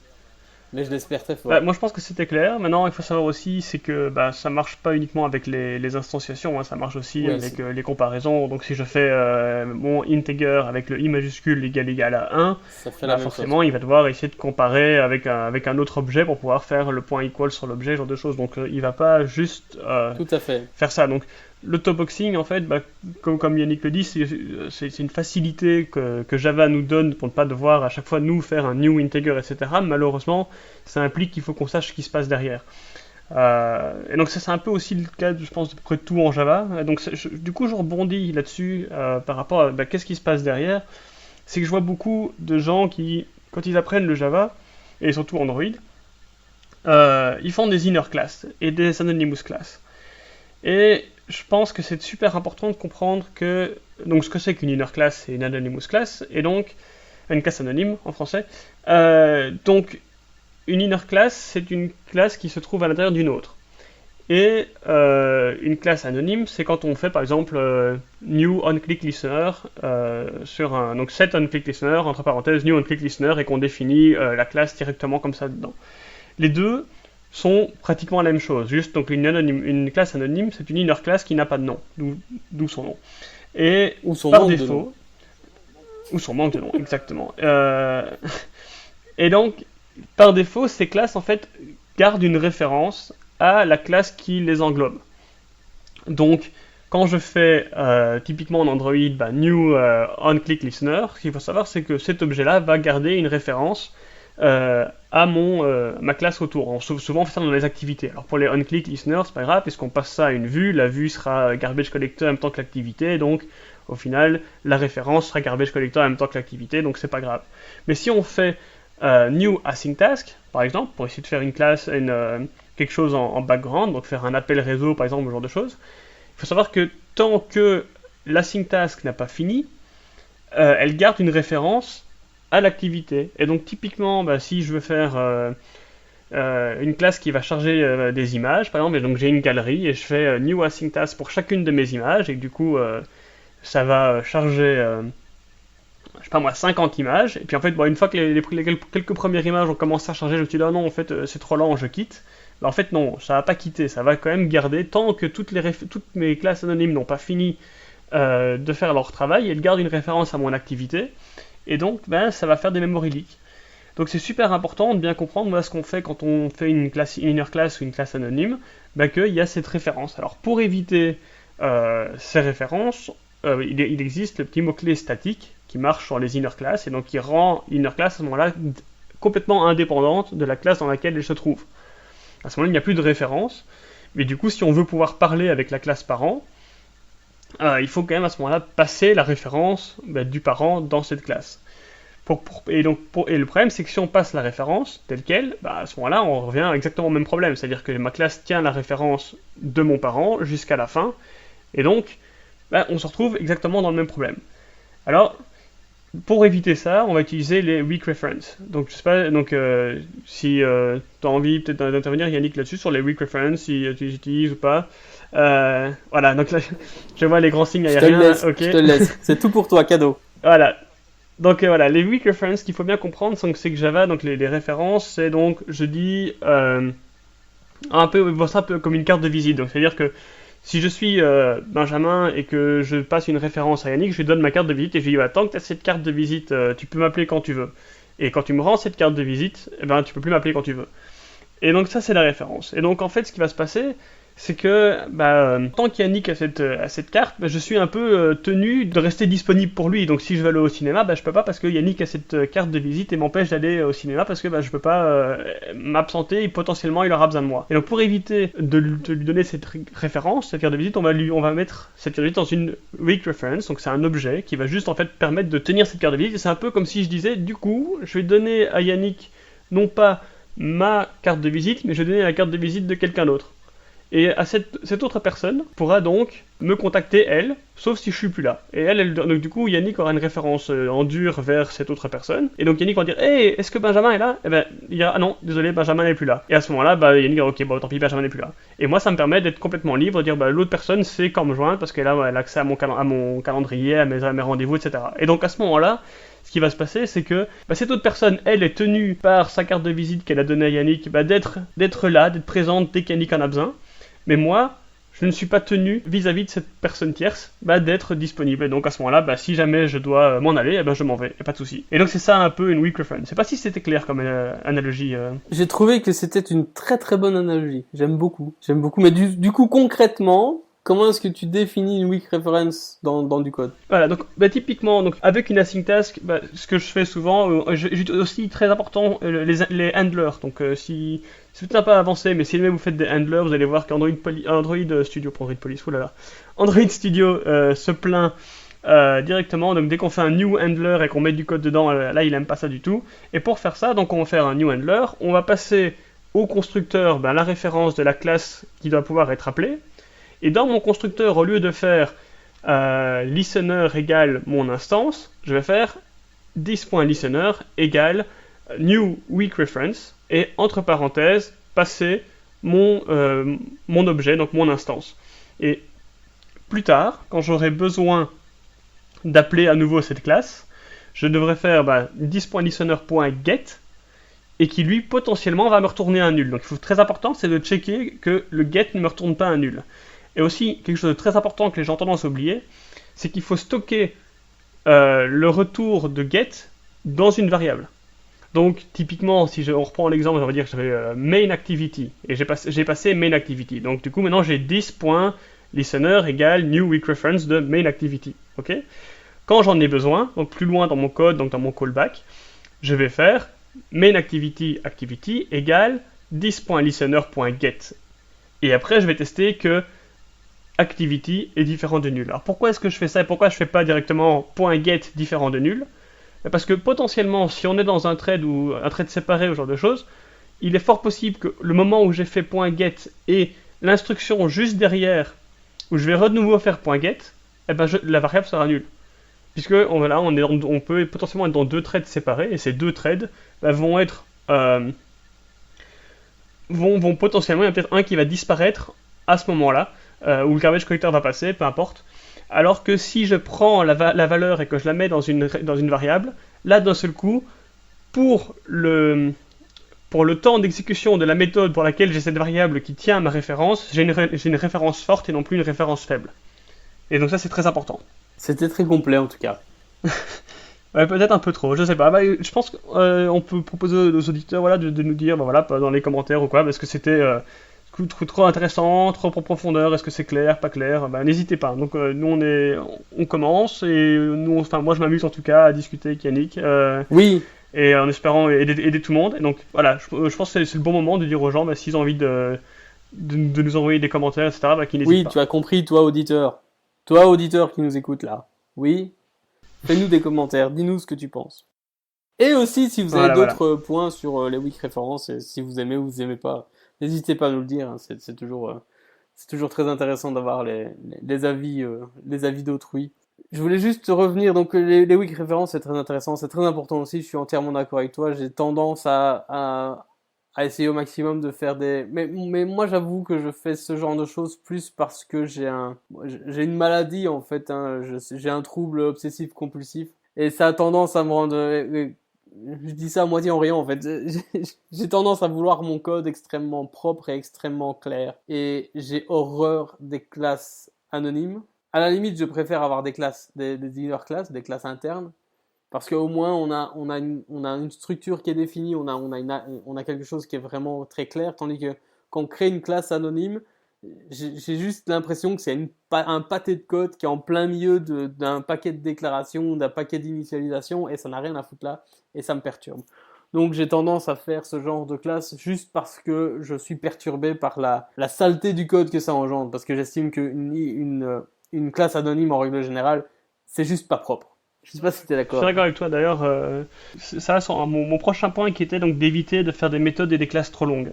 mais je l'espère très fort. Moi je pense que c'était clair. Maintenant, il faut savoir aussi, c'est que ça marche pas uniquement avec les instantiations, hein, ça marche aussi Oui, avec les comparaisons. Donc si je fais mon integer avec le i majuscule égal à 1, ça fait la même forcément chose. il va devoir essayer de comparer avec un autre objet pour pouvoir faire le point equal sur l'objet, ce genre de choses. Donc il va pas juste Tout à fait. faire ça. Donc l'autoboxing, en fait, comme Yannick le dit, c'est une facilité que Java nous donne pour ne pas devoir à chaque fois nous faire un new integer, etc. Malheureusement, ça implique qu'il faut qu'on sache ce qui se passe derrière. Et donc c'est un peu aussi le cas, je pense, de près de tout en Java. Donc du coup, je rebondis là-dessus par rapport à qu'est-ce qui se passe derrière. C'est que je vois beaucoup de gens qui, quand ils apprennent le Java, et surtout Android, ils font des inner classes et des anonymous classes. Et je pense que c'est super important de comprendre donc ce que c'est qu'une inner class et une anonymous class, et donc une classe anonyme en français. Donc une inner class, c'est une classe qui se trouve à l'intérieur d'une autre. Et une classe anonyme, c'est quand on fait par exemple new onClick listener donc set onClick listener entre parenthèses new onClick listener et qu'on définit la classe directement comme ça dedans. Les deux sont pratiquement la même chose. Juste, donc une classe anonyme, c'est une inner class qui n'a pas de nom, d'où son nom. Et Ou son par manque de défaut, nom. ou son manque de nom, exactement. Et donc, par défaut, ces classes en fait gardent une référence à la classe qui les englobe. Donc, quand je fais typiquement en Android new onClick listener, ce qu'il faut savoir, c'est que cet objet-là va garder une référence à ma classe autour. Souvent on fait ça dans les activités. Alors pour les onClick listeners, c'est pas grave, puisqu'on passe ça à une vue, la vue sera garbage collector en même temps que l'activité, donc au final la référence sera garbage collector en même temps que l'activité, donc c'est pas grave. Mais si on fait new async task, par exemple, pour essayer de faire une classe, quelque chose en background, donc faire un appel réseau par exemple, ce genre de choses, il faut savoir que tant que l'async task n'a pas fini, elle garde une référence à l'activité. Et donc typiquement, si je veux faire une classe qui va charger des images, par exemple, et donc j'ai une galerie et je fais new async task pour chacune de mes images, et du coup ça va charger je sais pas moi, 50 images, et puis en fait, bon, une fois que quelques premières images ont commencé à charger, je me suis dit, ah non, en fait, c'est trop lent, je quitte. Mais en fait, non, ça va pas quitter, ça va quand même garder, tant que toutes mes classes anonymes n'ont pas fini de faire leur travail, elles gardent une référence à mon activité, et donc, ben, ça va faire des memory leaks. Donc c'est super important de bien comprendre moi, ce qu'on fait quand on fait une inner class ou une classe anonyme, ben, qu'il y a cette référence. Alors pour éviter ces références, il existe le petit mot-clé statique qui marche sur les inner classes et donc qui rend l'inner class à ce moment-là complètement indépendante de la classe dans laquelle elle se trouve. À ce moment-là, il n'y a plus de référence, mais du coup, si on veut pouvoir parler avec la classe parent, il faut quand même à ce moment-là passer la référence du parent dans cette classe. Et le problème, c'est que si on passe la référence telle quelle, à ce moment-là, on revient exactement au même problème. C'est-à-dire que ma classe tient la référence de mon parent jusqu'à la fin, et donc, on se retrouve exactement dans le même problème. Alors, pour éviter ça, on va utiliser les weak reference. Donc, je sais pas, si tu as envie peut-être d'intervenir, Yannick, là-dessus, sur les weak reference, si tu les utilises ou pas. Voilà, donc là, je vois les grands signes aériens. Je te laisse. C'est tout pour toi, cadeau. Voilà. Donc voilà, les weak reference qu'il faut bien comprendre, c'est que Java, donc les références, c'est donc, je dis, un peu comme une carte de visite. Donc c'est-à-dire que si je suis Benjamin et que je passe une référence à Yannick, je lui donne ma carte de visite et je lui dis, tant que tu as cette carte de visite, tu peux m'appeler quand tu veux. Et quand tu me rends cette carte de visite, tu peux plus m'appeler quand tu veux. Et donc ça, c'est la référence. Et donc en fait, ce qui va se passer, c'est que tant qu'Yannick a cette carte, je suis un peu tenu de rester disponible pour lui. Donc si je veux aller au cinéma, je peux pas parce que Yannick a cette carte de visite et m'empêche d'aller au cinéma parce que je peux pas m'absenter et potentiellement il aura besoin de moi. Et donc pour éviter de lui donner cette référence, cette carte de visite, on va mettre cette carte de visite dans une weak reference. Donc c'est un objet qui va juste en fait permettre de tenir cette carte de visite. Et c'est un peu comme si je disais, du coup, je vais donner à Yannick non pas ma carte de visite, mais je vais donner la carte de visite de quelqu'un d'autre. Et cette autre personne pourra donc me contacter elle, sauf si je suis plus là. Et donc du coup Yannick aura une référence en dur vers cette autre personne. Et donc Yannick va dire, hey, est-ce que Benjamin est là? Et il dira, ah non, désolé, Benjamin n'est plus là. Et à ce moment-là, Yannick dira, ok, tant pis, Benjamin n'est plus là. Et moi ça me permet d'être complètement libre, de dire, l'autre personne sait quand me joindre parce qu'elle a accès à mon calendrier, à mes rendez-vous, etc. Et donc à ce moment-là, ce qui va se passer, c'est que cette autre personne, elle, est tenue par sa carte de visite qu'elle a donnée à Yannick, d'être là, d'être présente dès qu'Yannick en a besoin. Mais moi, je ne suis pas tenu vis-à-vis de cette personne tierce d'être disponible. Et donc à ce moment-là, si jamais je dois m'en aller, je m'en vais, et pas de souci. Et donc c'est ça un peu une weak reference. Je sais pas si c'était clair comme analogie. J'ai trouvé que c'était une très très bonne analogie. J'aime beaucoup. Mais du coup concrètement, comment est-ce que tu définis une weak reference dans du code? Voilà, donc typiquement, avec une async task, ce que je fais souvent, j'ai aussi très important les handlers. Donc si c'est peut-être pas avancé, mais si jamais vous faites des handlers, vous allez voir qu'Android Studio, pour Android Police, Android Studio se plaint directement. Donc dès qu'on fait un new handler et qu'on met du code dedans, là il aime pas ça du tout. Et pour faire ça, donc on va faire un new handler, on va passer au constructeur la référence de la classe qui doit pouvoir être appelée. Et dans mon constructeur, au lieu de faire listener égale mon instance, je vais faire this.listener égale new weak reference et entre parenthèses passer mon objet, donc mon instance. Et plus tard, quand j'aurai besoin d'appeler à nouveau cette classe, je devrais faire this.listener.get et qui lui potentiellement va me retourner un nul. Donc il faut très important, c'est de checker que le get ne me retourne pas un nul. Et aussi, quelque chose de très important que les gens ont tendance à oublier, c'est qu'il faut stocker le retour de get dans une variable. Donc, typiquement, si on reprend l'exemple, on va dire que j'avais main activity, et j'ai passé main activity. Donc, du coup, maintenant, j'ai this.listener égale new weak reference de main activity. Okay, quand j'en ai besoin, donc plus loin dans mon code, donc dans mon callback, je vais faire main activity égale this.listener.get. Et après, je vais tester que activity est différent de nul. Alors pourquoi est-ce que je fais ça et pourquoi je fais pas directement .get différent de nul? Parce que potentiellement, si on est dans un thread ou un thread séparé ou ce genre de choses, il est fort possible que le moment où j'ai fait .get et l'instruction juste derrière, où je vais de nouveau faire .get, la variable sera nulle. Puisque on peut potentiellement être dans deux threads séparés, et ces deux threads vont être vont potentiellement, il y a peut-être un qui va disparaître à ce moment-là, où le garbage collector va passer, peu importe. Alors que si je prends la valeur et que je la mets dans une variable, là d'un seul coup, pour le, pour le temps d'exécution de la méthode pour laquelle j'ai cette variable qui tient à ma référence, j'ai une référence forte et non plus une référence faible. Et donc ça c'est très important. C'était très complet en tout cas. Ouais, peut-être un peu trop, je sais pas. Bah, je pense qu'on peut proposer aux auditeurs voilà, de nous dire bah, voilà, dans les commentaires ou quoi, parce que c'était trop intéressant, trop en profondeur, est-ce que c'est clair, pas clair, bah, n'hésitez pas. Donc nous on commence et nous, enfin moi je m'amuse en tout cas à discuter avec Yannick Oui, et en espérant aider tout le monde. Et donc voilà, je pense que c'est le bon moment de dire aux gens bah, s'ils ont envie de nous envoyer des commentaires, etc., bah, qu'ils n'hésitent oui, pas. tu as compris, toi auditeur. Toi auditeur qui nous écoute là. Oui, fais-nous des commentaires, dis-nous ce que tu penses. Et aussi, si vous avez Voilà. d'autres points sur les weak références, et si vous aimez ou vous aimez pas, n'hésitez pas à nous le dire. Hein, c'est toujours très intéressant d'avoir les avis d'autrui. Je voulais juste revenir, donc les weak références, c'est très intéressant, c'est très important aussi, je suis entièrement d'accord avec toi, j'ai tendance à essayer au maximum de faire des... Mais moi j'avoue que je fais ce genre de choses plus parce que j'ai une maladie en fait, hein, j'ai un trouble obsessif compulsif, et ça a tendance à me rendre... je dis ça à moitié en riant en fait, j'ai tendance à vouloir mon code extrêmement propre et extrêmement clair, et j'ai horreur des classes anonymes. À la limite, je préfère avoir des classes, des inner classes, des classes internes, parce qu'au moins on a une structure qui est définie, on a quelque chose qui est vraiment très clair, tandis que quand on crée une classe anonyme, j'ai juste l'impression que c'est un pâté de code qui est en plein milieu d'un paquet de déclarations, d'un paquet d'initialisation, et ça n'a rien à foutre là, et ça me perturbe. Donc j'ai tendance à faire ce genre de classe juste parce que je suis perturbé par la saleté du code que ça engendre, parce que j'estime une classe anonyme en règle générale, c'est juste pas propre. Je sais pas si tu es Je suis d'accord. d'accord avec toi d'ailleurs. Ça, c'est mon prochain point qui était donc d'éviter de faire des méthodes et des classes trop longues.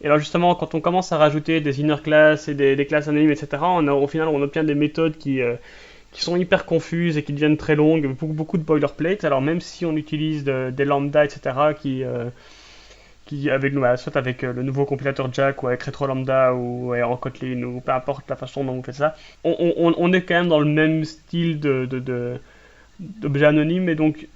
Et alors justement, quand on commence à rajouter des inner classes et des classes anonymes, etc., au final, on obtient des méthodes qui sont hyper confuses et qui deviennent très longues, beaucoup de boilerplate. Alors même si on utilise des lambda, etc., qui avec, bah, soit avec le nouveau compilateur Jack ou avec RetroLambda ou ouais, en Kotlin ou peu importe la façon dont vous faites ça, on est quand même dans le même style d'objet anonyme. Et donc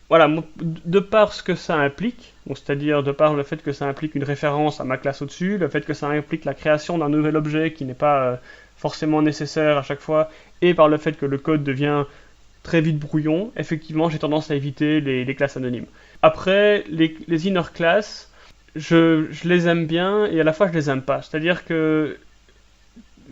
voilà, de par ce que ça implique, donc c'est-à-dire de par le fait que ça implique une référence à ma classe au-dessus, le fait que ça implique la création d'un nouvel objet qui n'est pas forcément nécessaire à chaque fois, et par le fait que le code devient très vite brouillon, effectivement j'ai tendance à éviter les classes anonymes. Après, les inner classes, je les aime bien et à la fois je les aime pas. C'est-à-dire que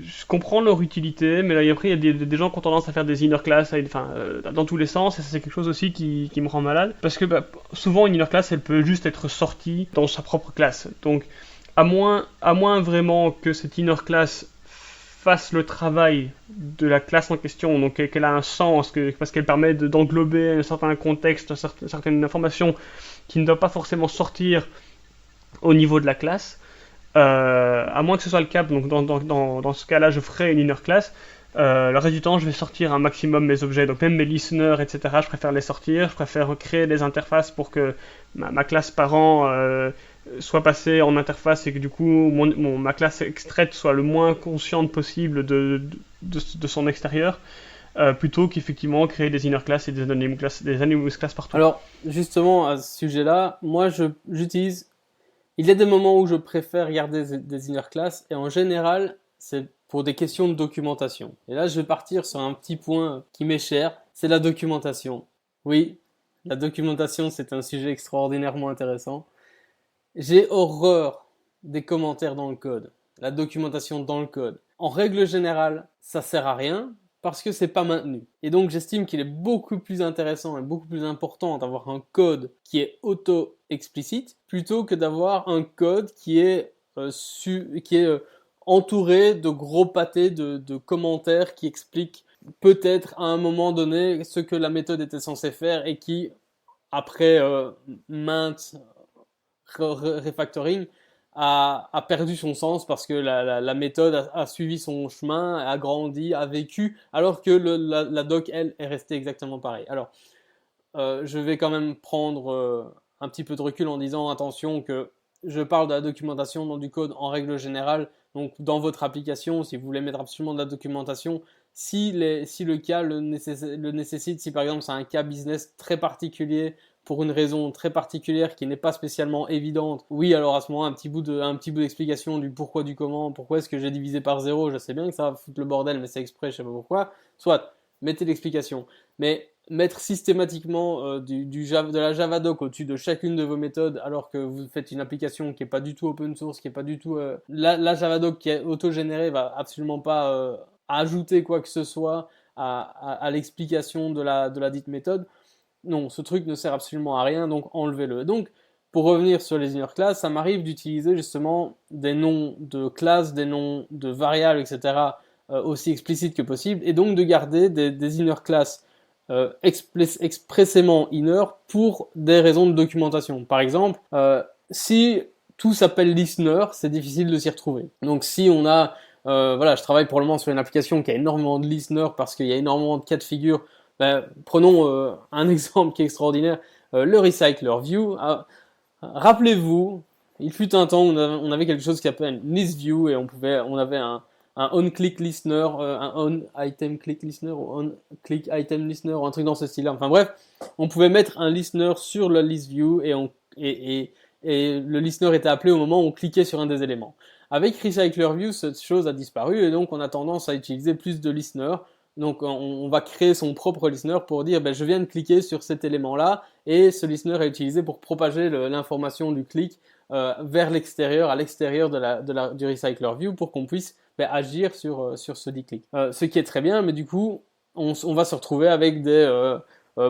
je comprends leur utilité, mais là, après, il y a des gens qui ont tendance à faire des inner class enfin, dans tous les sens, et ça, c'est quelque chose aussi qui me rend malade. Parce que bah, souvent, une inner class, elle peut juste être sortie dans sa propre classe. Donc, à moins vraiment que cette inner class fasse le travail de la classe en question, donc qu'elle a un sens, parce qu'elle permet d'englober un certain contexte, certaines informations qui ne doivent pas forcément sortir au niveau de la classe, à moins que ce soit le cas, donc dans ce cas-là, je ferai une inner class. Le reste du temps, je vais sortir un maximum mes objets, donc même mes listeners, etc. Je préfère les sortir, je préfère créer des interfaces pour que ma classe parent soit passée en interface et que du coup ma classe extraite soit le moins consciente possible de son extérieur, plutôt qu'effectivement créer des inner classes et des anonymous classes partout. Alors, justement, à ce sujet-là, j'utilise... Il y a des moments où je préfère garder des inner classes, et en général, c'est pour des questions de documentation. Et là, je vais partir sur un petit point qui m'est cher, c'est la documentation. Oui, la documentation, c'est un sujet extraordinairement intéressant. J'ai horreur des commentaires dans le code, la documentation dans le code. En règle générale, ça sert à rien parce que c'est pas maintenu. Et donc j'estime qu'il est beaucoup plus intéressant et beaucoup plus important d'avoir un code qui est auto-explicite plutôt que d'avoir un code qui est entouré de gros pâtés de commentaires qui expliquent peut-être à un moment donné ce que la méthode était censée faire et qui, après maintes refactoring, a perdu son sens parce que la méthode a suivi son chemin, a grandi, a vécu, alors que la doc, elle, est restée exactement pareille. Alors, je vais quand même prendre un petit peu de recul en disant attention que je parle de la documentation dans du code en règle générale. Donc dans votre application, si vous voulez mettre absolument de la documentation, si le cas le nécessite, si par exemple c'est un cas business très particulier, pour une raison très particulière qui n'est pas spécialement évidente, oui, alors à ce moment, un petit bout d'explication du pourquoi, du comment, pourquoi est-ce que j'ai divisé par 0, je sais bien que ça va foutre le bordel, mais c'est exprès, je sais pas pourquoi. Soit, mettez l'explication. Mais mettre systématiquement de la Javadoc au-dessus de chacune de vos méthodes, alors que vous faites une application qui est pas du tout open source, qui est pas du tout... la Javadoc qui est auto-générée va absolument pas ajouter quoi que ce soit à l'explication de la dite méthode. Non, ce truc ne sert absolument à rien, donc enlevez-le. Donc, pour revenir sur les inner classes, ça m'arrive d'utiliser justement des noms de classes, des noms de variables, etc. Aussi explicites que possible, et donc de garder des inner classes expressément inner pour des raisons de documentation. Par exemple, si tout s'appelle listener, c'est difficile de s'y retrouver. Donc si on a, voilà, je travaille pour le moment sur une application qui a énormément de listeners parce qu'il y a énormément de cas de figure. Ben, prenons un exemple qui est extraordinaire, le recycler view. Rappelez-vous, il fut un temps où on avait quelque chose qui s'appelle une list view et on avait un on-click listener, un on-item click listener ou on-click item listener ou un truc dans ce style-là. Enfin bref, on pouvait mettre un listener sur le list view et le listener était appelé au moment où on cliquait sur un des éléments. Avec recycler view, cette chose a disparu et donc on a tendance à utiliser plus de listeners. Donc on va créer son propre listener pour dire je viens de cliquer sur cet élément-là et ce listener est utilisé pour propager l'information du clic vers l'extérieur, à l'extérieur du recycler view pour qu'on puisse agir sur ce dit clic. Ce qui est très bien, mais du coup on va se retrouver avec des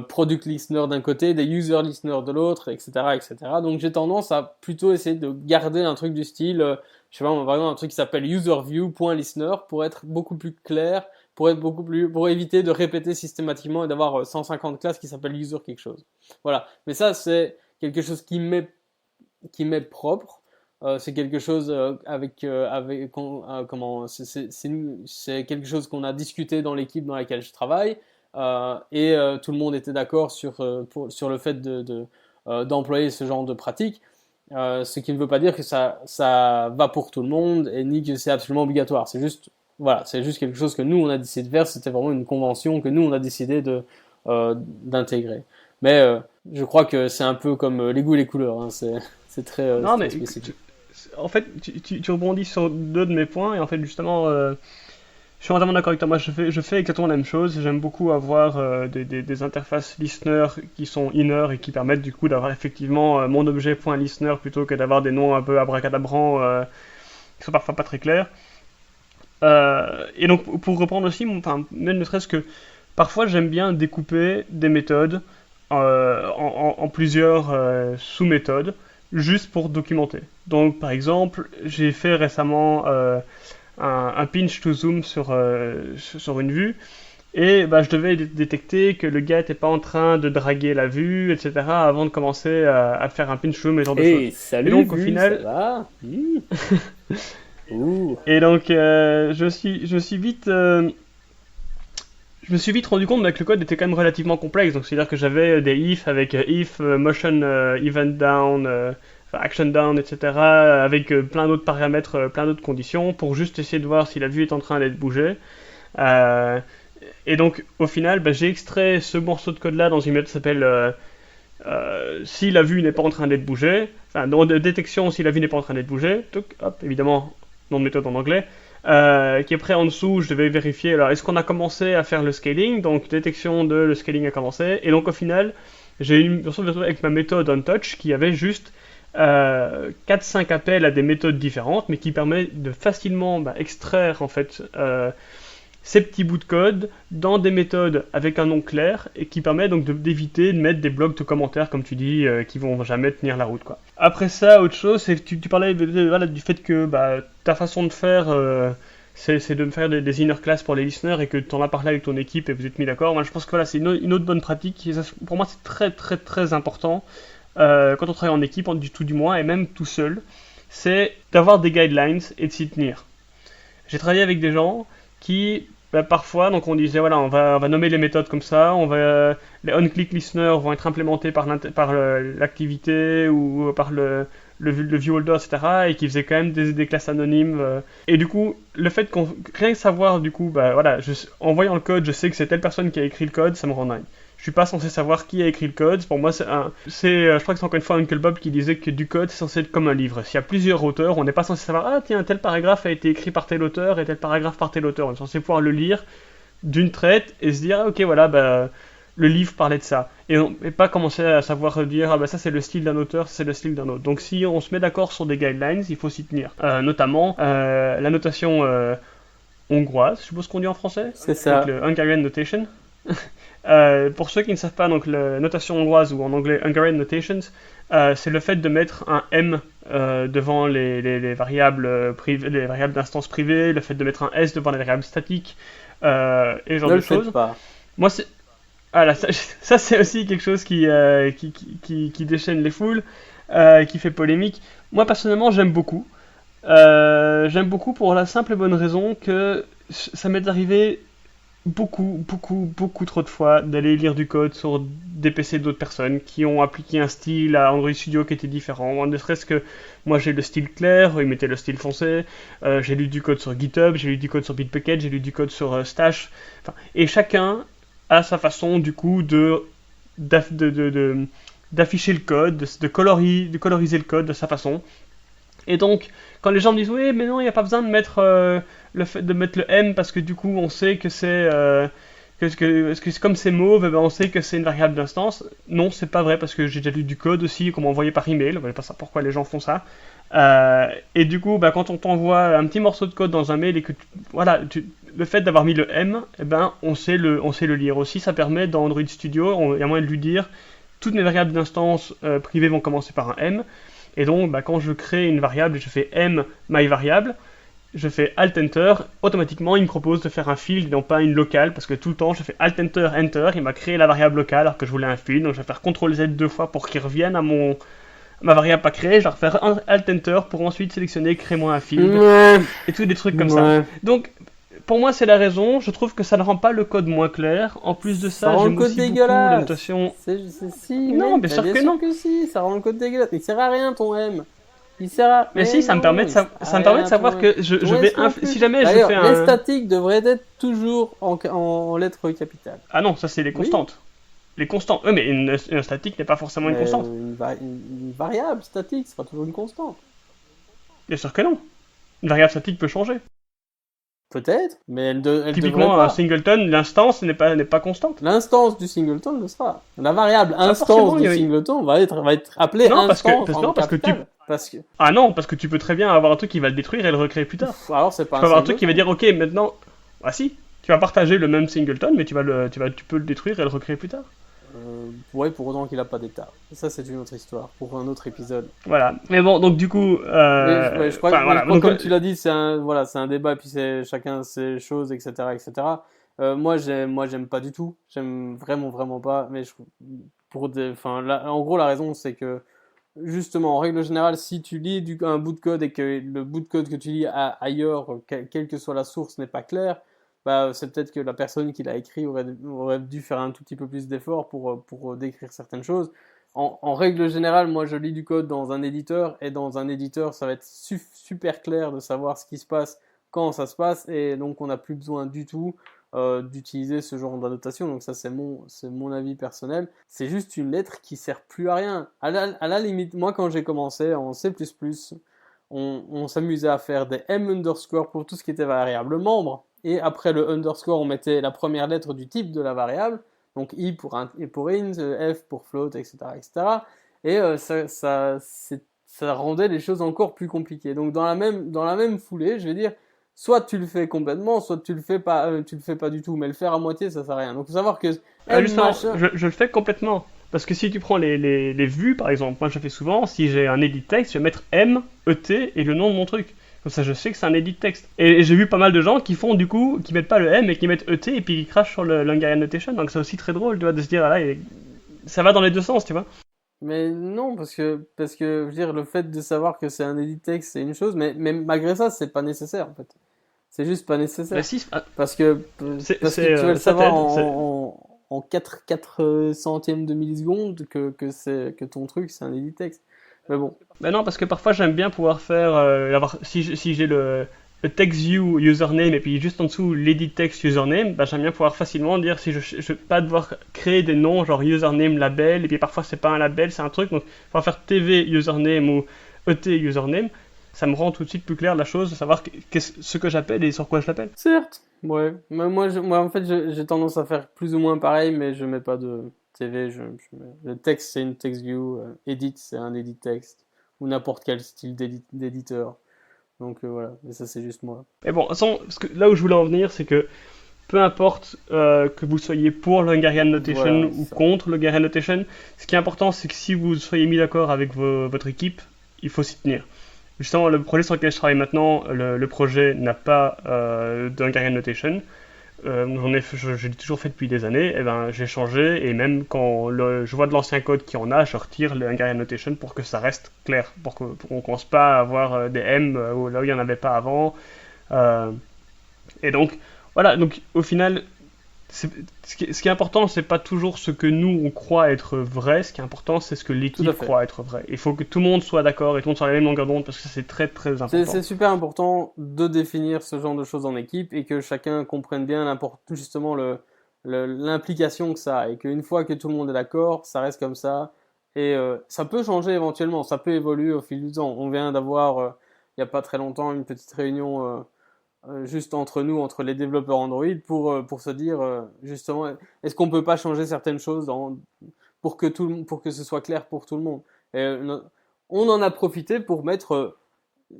product listeners d'un côté, des user listeners de l'autre, etc., etc. Donc j'ai tendance à plutôt essayer de garder un truc du style, je sais pas, par exemple un truc qui s'appelle userview.listener pour être beaucoup plus clair, pour éviter de répéter systématiquement et d'avoir 150 classes qui s'appellent user quelque chose. Voilà. Mais ça, c'est quelque chose qui m'est propre. C'est quelque chose c'est quelque chose qu'on a discuté dans l'équipe dans laquelle je travaille. Et tout le monde était d'accord sur le fait d'employer ce genre de pratique. Ce qui ne veut pas dire que ça va pour tout le monde et ni que c'est absolument obligatoire. C'est juste quelque chose que nous on a décidé de faire. C'était vraiment une convention que nous on a décidé d'intégrer. Mais je crois que c'est un peu comme les goûts et les couleurs. Hein. C'est très non, mais spécifique. En fait, tu rebondis sur deux de mes points et en fait justement, je suis entièrement d'accord avec toi. Moi, je fais exactement la même chose. J'aime beaucoup avoir des interfaces listener qui sont inner et qui permettent du coup d'avoir effectivement mon objet.listener plutôt que d'avoir des noms un peu abracadabrants qui sont parfois pas très clairs. Et donc, pour reprendre aussi, même ne serait-ce que parfois j'aime bien découper des méthodes en plusieurs sous-méthodes, juste pour documenter. Donc, par exemple, j'ai fait récemment un pinch to zoom sur une vue, et je devais détecter que le gars n'était pas en train de draguer la vue, etc., avant de commencer à faire un pinch zoom et ce genre de choses. Salut, et donc, vue, au final, ça va Et donc, je me suis vite rendu compte que le code était quand même relativement complexe. Donc, c'est-à-dire que j'avais des if avec if, motion event down, action down, etc. Avec plein d'autres paramètres, plein d'autres conditions pour juste essayer de voir si la vue est en train d'être bougée. Et donc, au final, j'ai extrait ce morceau de code-là dans une méthode qui s'appelle si la vue n'est pas en train d'être bougée, enfin, dans de détection si la vue n'est pas en train d'être bougée, hop, évidemment, nom de méthode en anglais, qui est prêt en dessous, je devais vérifier, alors est-ce qu'on a commencé à faire le scaling, donc détection de le scaling a commencé, et donc au final, j'ai eu une version avec ma méthode onTouch qui avait juste 4-5 appels à des méthodes différentes, mais qui permet de facilement extraire en fait ces petits bouts de code dans des méthodes avec un nom clair et qui permet donc d'éviter de mettre des blocs de commentaires, comme tu dis, qui vont jamais tenir la route, quoi. Après ça, autre chose, c'est tu parlais du fait que ta façon de faire, c'est de me faire des inner classes pour les listeners et que tu en as parlé avec ton équipe et vous êtes mis d'accord. Moi, je pense que c'est une autre bonne pratique. Et ça, pour moi, c'est très très très important quand on travaille en équipe, du moins, et même tout seul, c'est d'avoir des guidelines et de s'y tenir. J'ai travaillé avec des gens qui parfois, donc on disait voilà, on va nommer les méthodes comme ça, on va les on-click listeners vont être implémentés par l'activité ou par le view holder, etc. Et qui faisait quand même des classes anonymes. Et du coup, le fait qu'on rien que savoir, du coup, bah voilà, en voyant le code, je sais que c'est telle personne qui a écrit le code, ça me rend dingue. Je suis pas censé savoir qui a écrit le code. Pour moi, je crois que c'est encore une fois Uncle Bob qui disait que du code, c'est censé être comme un livre. S'il y a plusieurs auteurs, on n'est pas censé savoir, ah tiens, tel paragraphe a été écrit par tel auteur et tel paragraphe par tel auteur. On est censé pouvoir le lire d'une traite et se dire, ah, ok, voilà, bah, le livre parlait de ça. Et pas commencer à savoir dire, ah bah ça c'est le style d'un auteur, ça c'est le style d'un autre. Donc si on se met d'accord sur des guidelines, il faut s'y tenir. Notamment la notation hongroise, je suppose qu'on dit en français. C'est ça. Donc le Hungarian Notation. Pour ceux qui ne savent pas, donc la notation hongroise ou en anglais Hungarian Notations, c'est le fait de mettre un M devant les variables privées, les variables d'instance privée, le fait de mettre un S devant les variables statiques et ce genre de choses. Ne le faites pas. Moi, ça c'est aussi quelque chose qui déchaîne les foules, qui fait polémique. Moi personnellement, j'aime beaucoup. J'aime beaucoup pour la simple et bonne raison que ça m'est arrivé beaucoup trop de fois d'aller lire du code sur des PC d'autres personnes qui ont appliqué un style à Android Studio qui était différent. Ne serait-ce que moi j'ai le style clair, ils mettaient le style foncé. J'ai lu du code sur GitHub, j'ai lu du code sur Bitbucket, j'ai lu du code sur Stash. Enfin, et chacun a sa façon du coup d'afficher le code, de coloriser le code de sa façon. Et donc, quand les gens me disent oui, mais non, il n'y a pas besoin de mettre le M parce que du coup, on sait que c'est comme c'est mauve, ben, on sait que c'est une variable d'instance. Non, c'est pas vrai parce que j'ai déjà lu du code aussi qu'on m'envoyait par email. Je ne sais pas pourquoi les gens font ça. Et du coup, ben, quand on t'envoie un petit morceau de code dans un mail et que le fait d'avoir mis le M, eh ben, on sait le lire aussi. Ça permet dans Android Studio, il y a moyen de lui dire toutes mes variables d'instance privées vont commencer par un M. Et donc, bah, quand je crée une variable, je fais M my variable, je fais Alt Enter, automatiquement il me propose de faire un field et non pas une locale, parce que tout le temps je fais Alt Enter, Enter, il m'a créé la variable locale alors que je voulais un field, donc je vais faire CTRL Z 2 fois pour qu'il revienne à ma variable pas créée, je vais refaire un Alt Enter pour ensuite sélectionner crée-moi un field, et tous des trucs comme ça. Donc, pour moi, c'est la raison. Je trouve que ça ne rend pas le code moins clair. En plus de ça, j'aime aussi beaucoup la notation. Non, bien sûr que non. Que si, ça rend le code dégueulasse. Il sert à rien ton M. Il sert à. Mais si, ça me permet de savoir que je vais. Si jamais je fais un. Les statiques devraient être toujours en lettres capitales. Ah non, ça c'est les constantes. Les constantes. Oui, mais une statique n'est pas forcément une constante. Une variable statique sera toujours une constante. Bien sûr que non. Une variable statique peut changer. Peut-être, mais elle typiquement, un singleton, l'instance n'est pas constante. L'instance du singleton le sera. La variable instance du singleton va être appelée instance parce que... Ah non, parce que tu peux très bien avoir un truc qui va le détruire et le recréer plus tard. Alors c'est pas. Tu peux avoir un truc qui va dire ok maintenant. Ah si, tu vas partager le même singleton, mais tu peux le détruire et le recréer plus tard. Ouais, pour autant qu'il n'a pas d'état. Ça, c'est une autre histoire, pour un autre épisode. Voilà. Mais bon, donc du coup... je crois comme tu l'as dit, c'est un débat, puis chacun ses choses, etc. etc. Moi, j'aime pas du tout. J'aime vraiment pas. Mais en gros, la raison, c'est que, justement, en règle générale, si tu lis un bout de code et que le bout de code que tu lis ailleurs, quelle que soit la source, n'est pas clair, bah, c'est peut-être que la personne qui l'a écrit aurait dû faire un tout petit peu plus d'effort pour décrire certaines choses. En règle générale, moi je lis du code dans un éditeur, et dans un éditeur ça va être super clair de savoir ce qui se passe quand ça se passe, et donc on n'a plus besoin du tout d'utiliser ce genre d'annotation. Donc ça c'est mon avis personnel. C'est juste une lettre qui sert plus à rien. À la limite, moi quand j'ai commencé en C++, on s'amusait à faire des M underscore pour tout ce qui était variable membre. Et après le underscore, on mettait la première lettre du type de la variable, donc I pour int, F pour float, etc. etc. Et ça rendait les choses encore plus compliquées. Donc dans la même foulée, je vais dire, soit tu le fais complètement, soit tu le fais pas du tout, mais le faire à moitié, ça sert à rien. Donc il faut savoir que... je le fais complètement. Parce que si tu prends les vues, par exemple, moi je fais souvent, si j'ai un edit text, je vais mettre M, ET et le nom de mon truc. Comme ça, je sais que c'est un edit text. Et j'ai vu pas mal de gens qui font du coup, qui mettent pas le M et qui mettent ET et puis qui crachent sur le Hungarian Notation. Donc c'est aussi très drôle, tu vois, de se dire, là, ça va dans les deux sens, tu vois. Mais non, parce que je veux dire, le fait de savoir que c'est un edit text, c'est une chose, mais malgré ça, c'est pas nécessaire en fait. C'est juste pas nécessaire. Mais si, parce que tu vas le savoir en 4 centièmes de milliseconde que ton truc, c'est un edit texte. Mais bon. Ben non, parce que parfois j'aime bien pouvoir faire, si j'ai le text view username et puis juste en dessous l'edit text username, ben j'aime bien pouvoir facilement dire si je pas devoir créer des noms genre username label et puis parfois c'est pas un label, c'est un truc, donc pouvoir faire TV username ou ET username, ça me rend tout de suite plus clair la chose, de savoir ce que j'appelle et sur quoi je l'appelle. Certes, ouais. Mais moi en fait, j'ai tendance à faire plus ou moins pareil, mais je mets pas de TV. Le texte, c'est une text view. Edit, c'est un edit text. Ou n'importe quel style d'éditeur. Donc voilà, mais ça, c'est juste moi. Mais bon, parce que là où je voulais en venir, c'est que peu importe que vous soyez pour le Hungarian Notation Voilà, ou ça. contre le Hungarian Notation, ce qui est important, c'est que si vous soyez mis d'accord avec votre équipe, il faut s'y tenir. Justement, le projet sur lequel je travaille maintenant, le projet n'a pas de Hungarian Notation. Je l'ai toujours fait depuis des années, et ben j'ai changé, et même quand je vois de l'ancien code qui en a, je retire le Hungarian Notation pour que ça reste clair, pour qu'on ne commence pas à avoir des M là où il n'y en avait pas avant. Euh, et donc, voilà, donc au final, ce qui est important, c'est pas toujours ce que nous on croit être vrai, ce qui est important, c'est ce que Tout à l'équipe fait. croit être vrai. Il faut que tout le monde soit d'accord et tout le monde soit à la même longueur d'onde parce que c'est très très important. C'est super important de définir ce genre de choses en équipe et que chacun comprenne bien justement l'implication que ça a. Et qu'une fois que tout le monde est d'accord, ça reste comme ça. Et ça peut changer éventuellement, ça peut évoluer au fil du temps. On vient d'avoir, il n'y a pas très longtemps, une petite réunion juste entre nous, entre les développeurs Android, pour se dire justement, est-ce qu'on peut pas changer certaines choses pour que ce soit clair pour tout le monde. Et, on en a profité pour mettre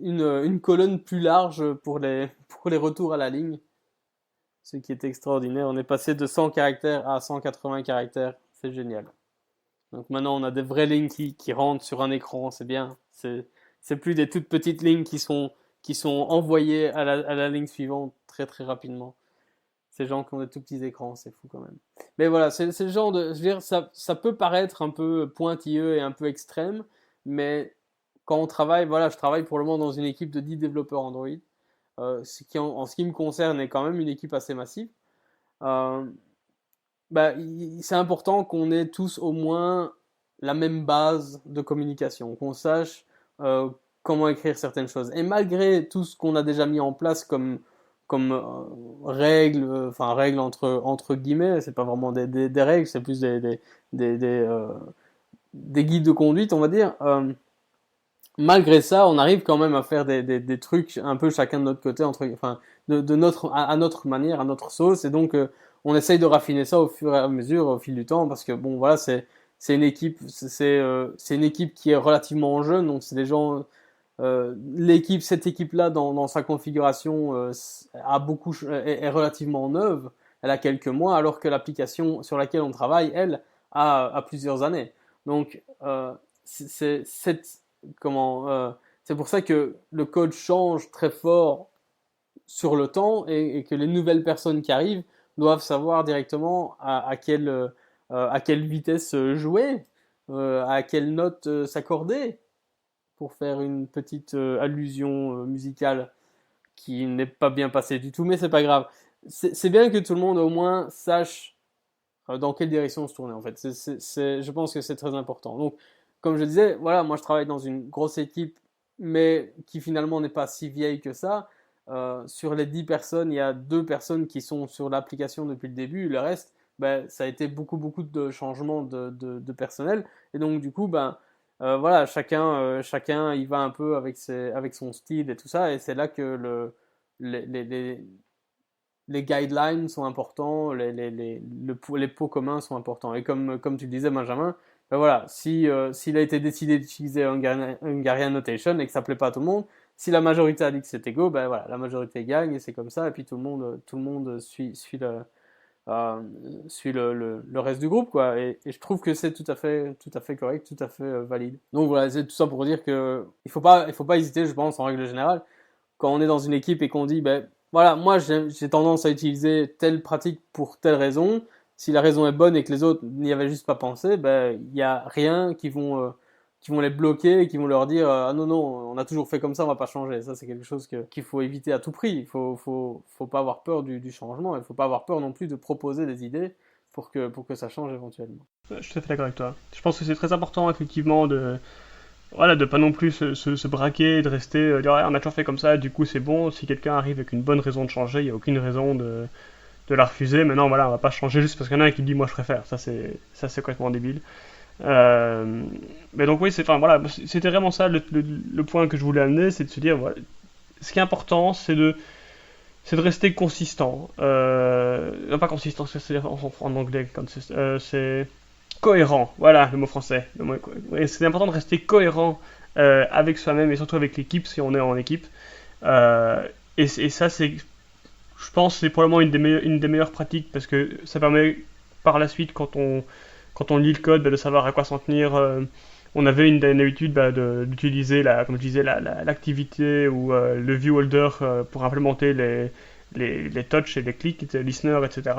une colonne plus large pour les retours à la ligne, ce qui est extraordinaire. On est passé de 100 caractères à 180 caractères, c'est génial. Donc maintenant on a des vraies lignes qui rentrent sur un écran, c'est bien. C'est plus des toutes petites lignes qui sont envoyées à la ligne suivante très très rapidement. Ces gens qui ont des tout petits écrans, c'est fou quand même. Mais voilà, c'est le genre de. Je veux dire, ça peut paraître un peu pointilleux et un peu extrême, mais quand on travaille, voilà, je travaille pour le moment dans une équipe de 10 développeurs Android, ce qui en ce qui me concerne est quand même une équipe assez massive. Euh, bah, c'est important qu'on ait tous au moins la même base de communication, qu'on sache comment écrire certaines choses. Et malgré tout ce qu'on a déjà mis en place comme règles, enfin règles entre guillemets, c'est pas vraiment des règles, c'est plus des, des, euh, des guides de conduite, on va dire. Malgré ça, on arrive quand même à faire des trucs un peu chacun de notre côté, enfin, à notre manière, à notre sauce, et donc on essaye de raffiner ça au fur et à mesure, au fil du temps, parce que bon, voilà, c'est une équipe, c'est une équipe qui est relativement jeune, donc c'est des gens, cette équipe-là dans sa configuration est relativement neuve, elle a quelques mois, alors que l'application sur laquelle on travaille, elle, a plusieurs années. Donc c'est comment c'est pour ça que le code change très fort sur le temps et que les nouvelles personnes qui arrivent doivent savoir directement à quelle vitesse jouer, à quelle note s'accorder pour faire une petite allusion musicale qui n'est pas bien passée du tout, mais c'est pas grave. C'est bien que tout le monde au moins sache dans quelle direction se tourner en fait. Je pense que c'est très important. Donc, comme je disais, voilà, moi je travaille dans une grosse équipe, mais qui finalement n'est pas si vieille que ça. Sur les 10 personnes, il y a 2 personnes qui sont sur l'application depuis le début. Le reste, ben, ça a été beaucoup de changements de personnel. Et donc, du coup, ben, voilà, chacun il va un peu avec son style et tout ça. Et c'est là que les, les, les, les guidelines sont importants, les pots communs sont importants. Et comme tu le disais, Benjamin, ben voilà, s'il a été décidé d'utiliser Hungarian Notation et que ça ne plaît pas à tout le monde, si la majorité a dit que c'était go, ben voilà, la majorité gagne et c'est comme ça. Et puis tout le monde euh, suit le reste du groupe, quoi. Et je trouve que c'est tout à fait correct, tout à fait valide. Donc voilà, c'est tout ça pour dire que il faut pas hésiter, je pense, en règle générale, quand on est dans une équipe et qu'on dit, ben voilà, moi j'ai tendance à utiliser telle pratique pour telle raison. Si la raison est bonne et que les autres n'y avaient juste pas pensé, ben il n'y a rien qui vont les bloquer et qui vont leur dire ah non non, on a toujours fait comme ça, on va pas changer. Ça c'est quelque chose qu'il faut éviter à tout prix. Faut pas avoir peur du changement. Il faut pas avoir peur non plus de proposer des idées pour que ça change éventuellement. Je suis tout à fait d'accord avec toi. Je pense que c'est très important, effectivement, voilà, de pas non plus se braquer, de rester, dire ouais, on a toujours fait comme ça, du coup c'est bon. Si quelqu'un arrive avec une bonne raison de changer, il n'y a aucune raison de la refuser. Maintenant, voilà, on va pas changer juste parce qu'il y en a un qui dit moi je préfère. Ça c'est complètement débile. Euh, mais donc oui, enfin voilà, c'était vraiment ça le point que je voulais amener, c'est de se dire, voilà, ce qui est important, c'est de rester consistant. Non, pas consistant, c'est en anglais, c'est cohérent. Voilà le mot français. Oui, c'est important de rester cohérent avec soi-même et surtout avec l'équipe si on est en équipe. Et ça, je pense, c'est probablement une des meilleures pratiques parce que ça permet par la suite, quand on lit le code, de savoir à quoi s'en tenir. On avait une habitude d'utiliser, comme je disais, l'activité ou le view holder pour implémenter les touch et les clics, les listeners, etc.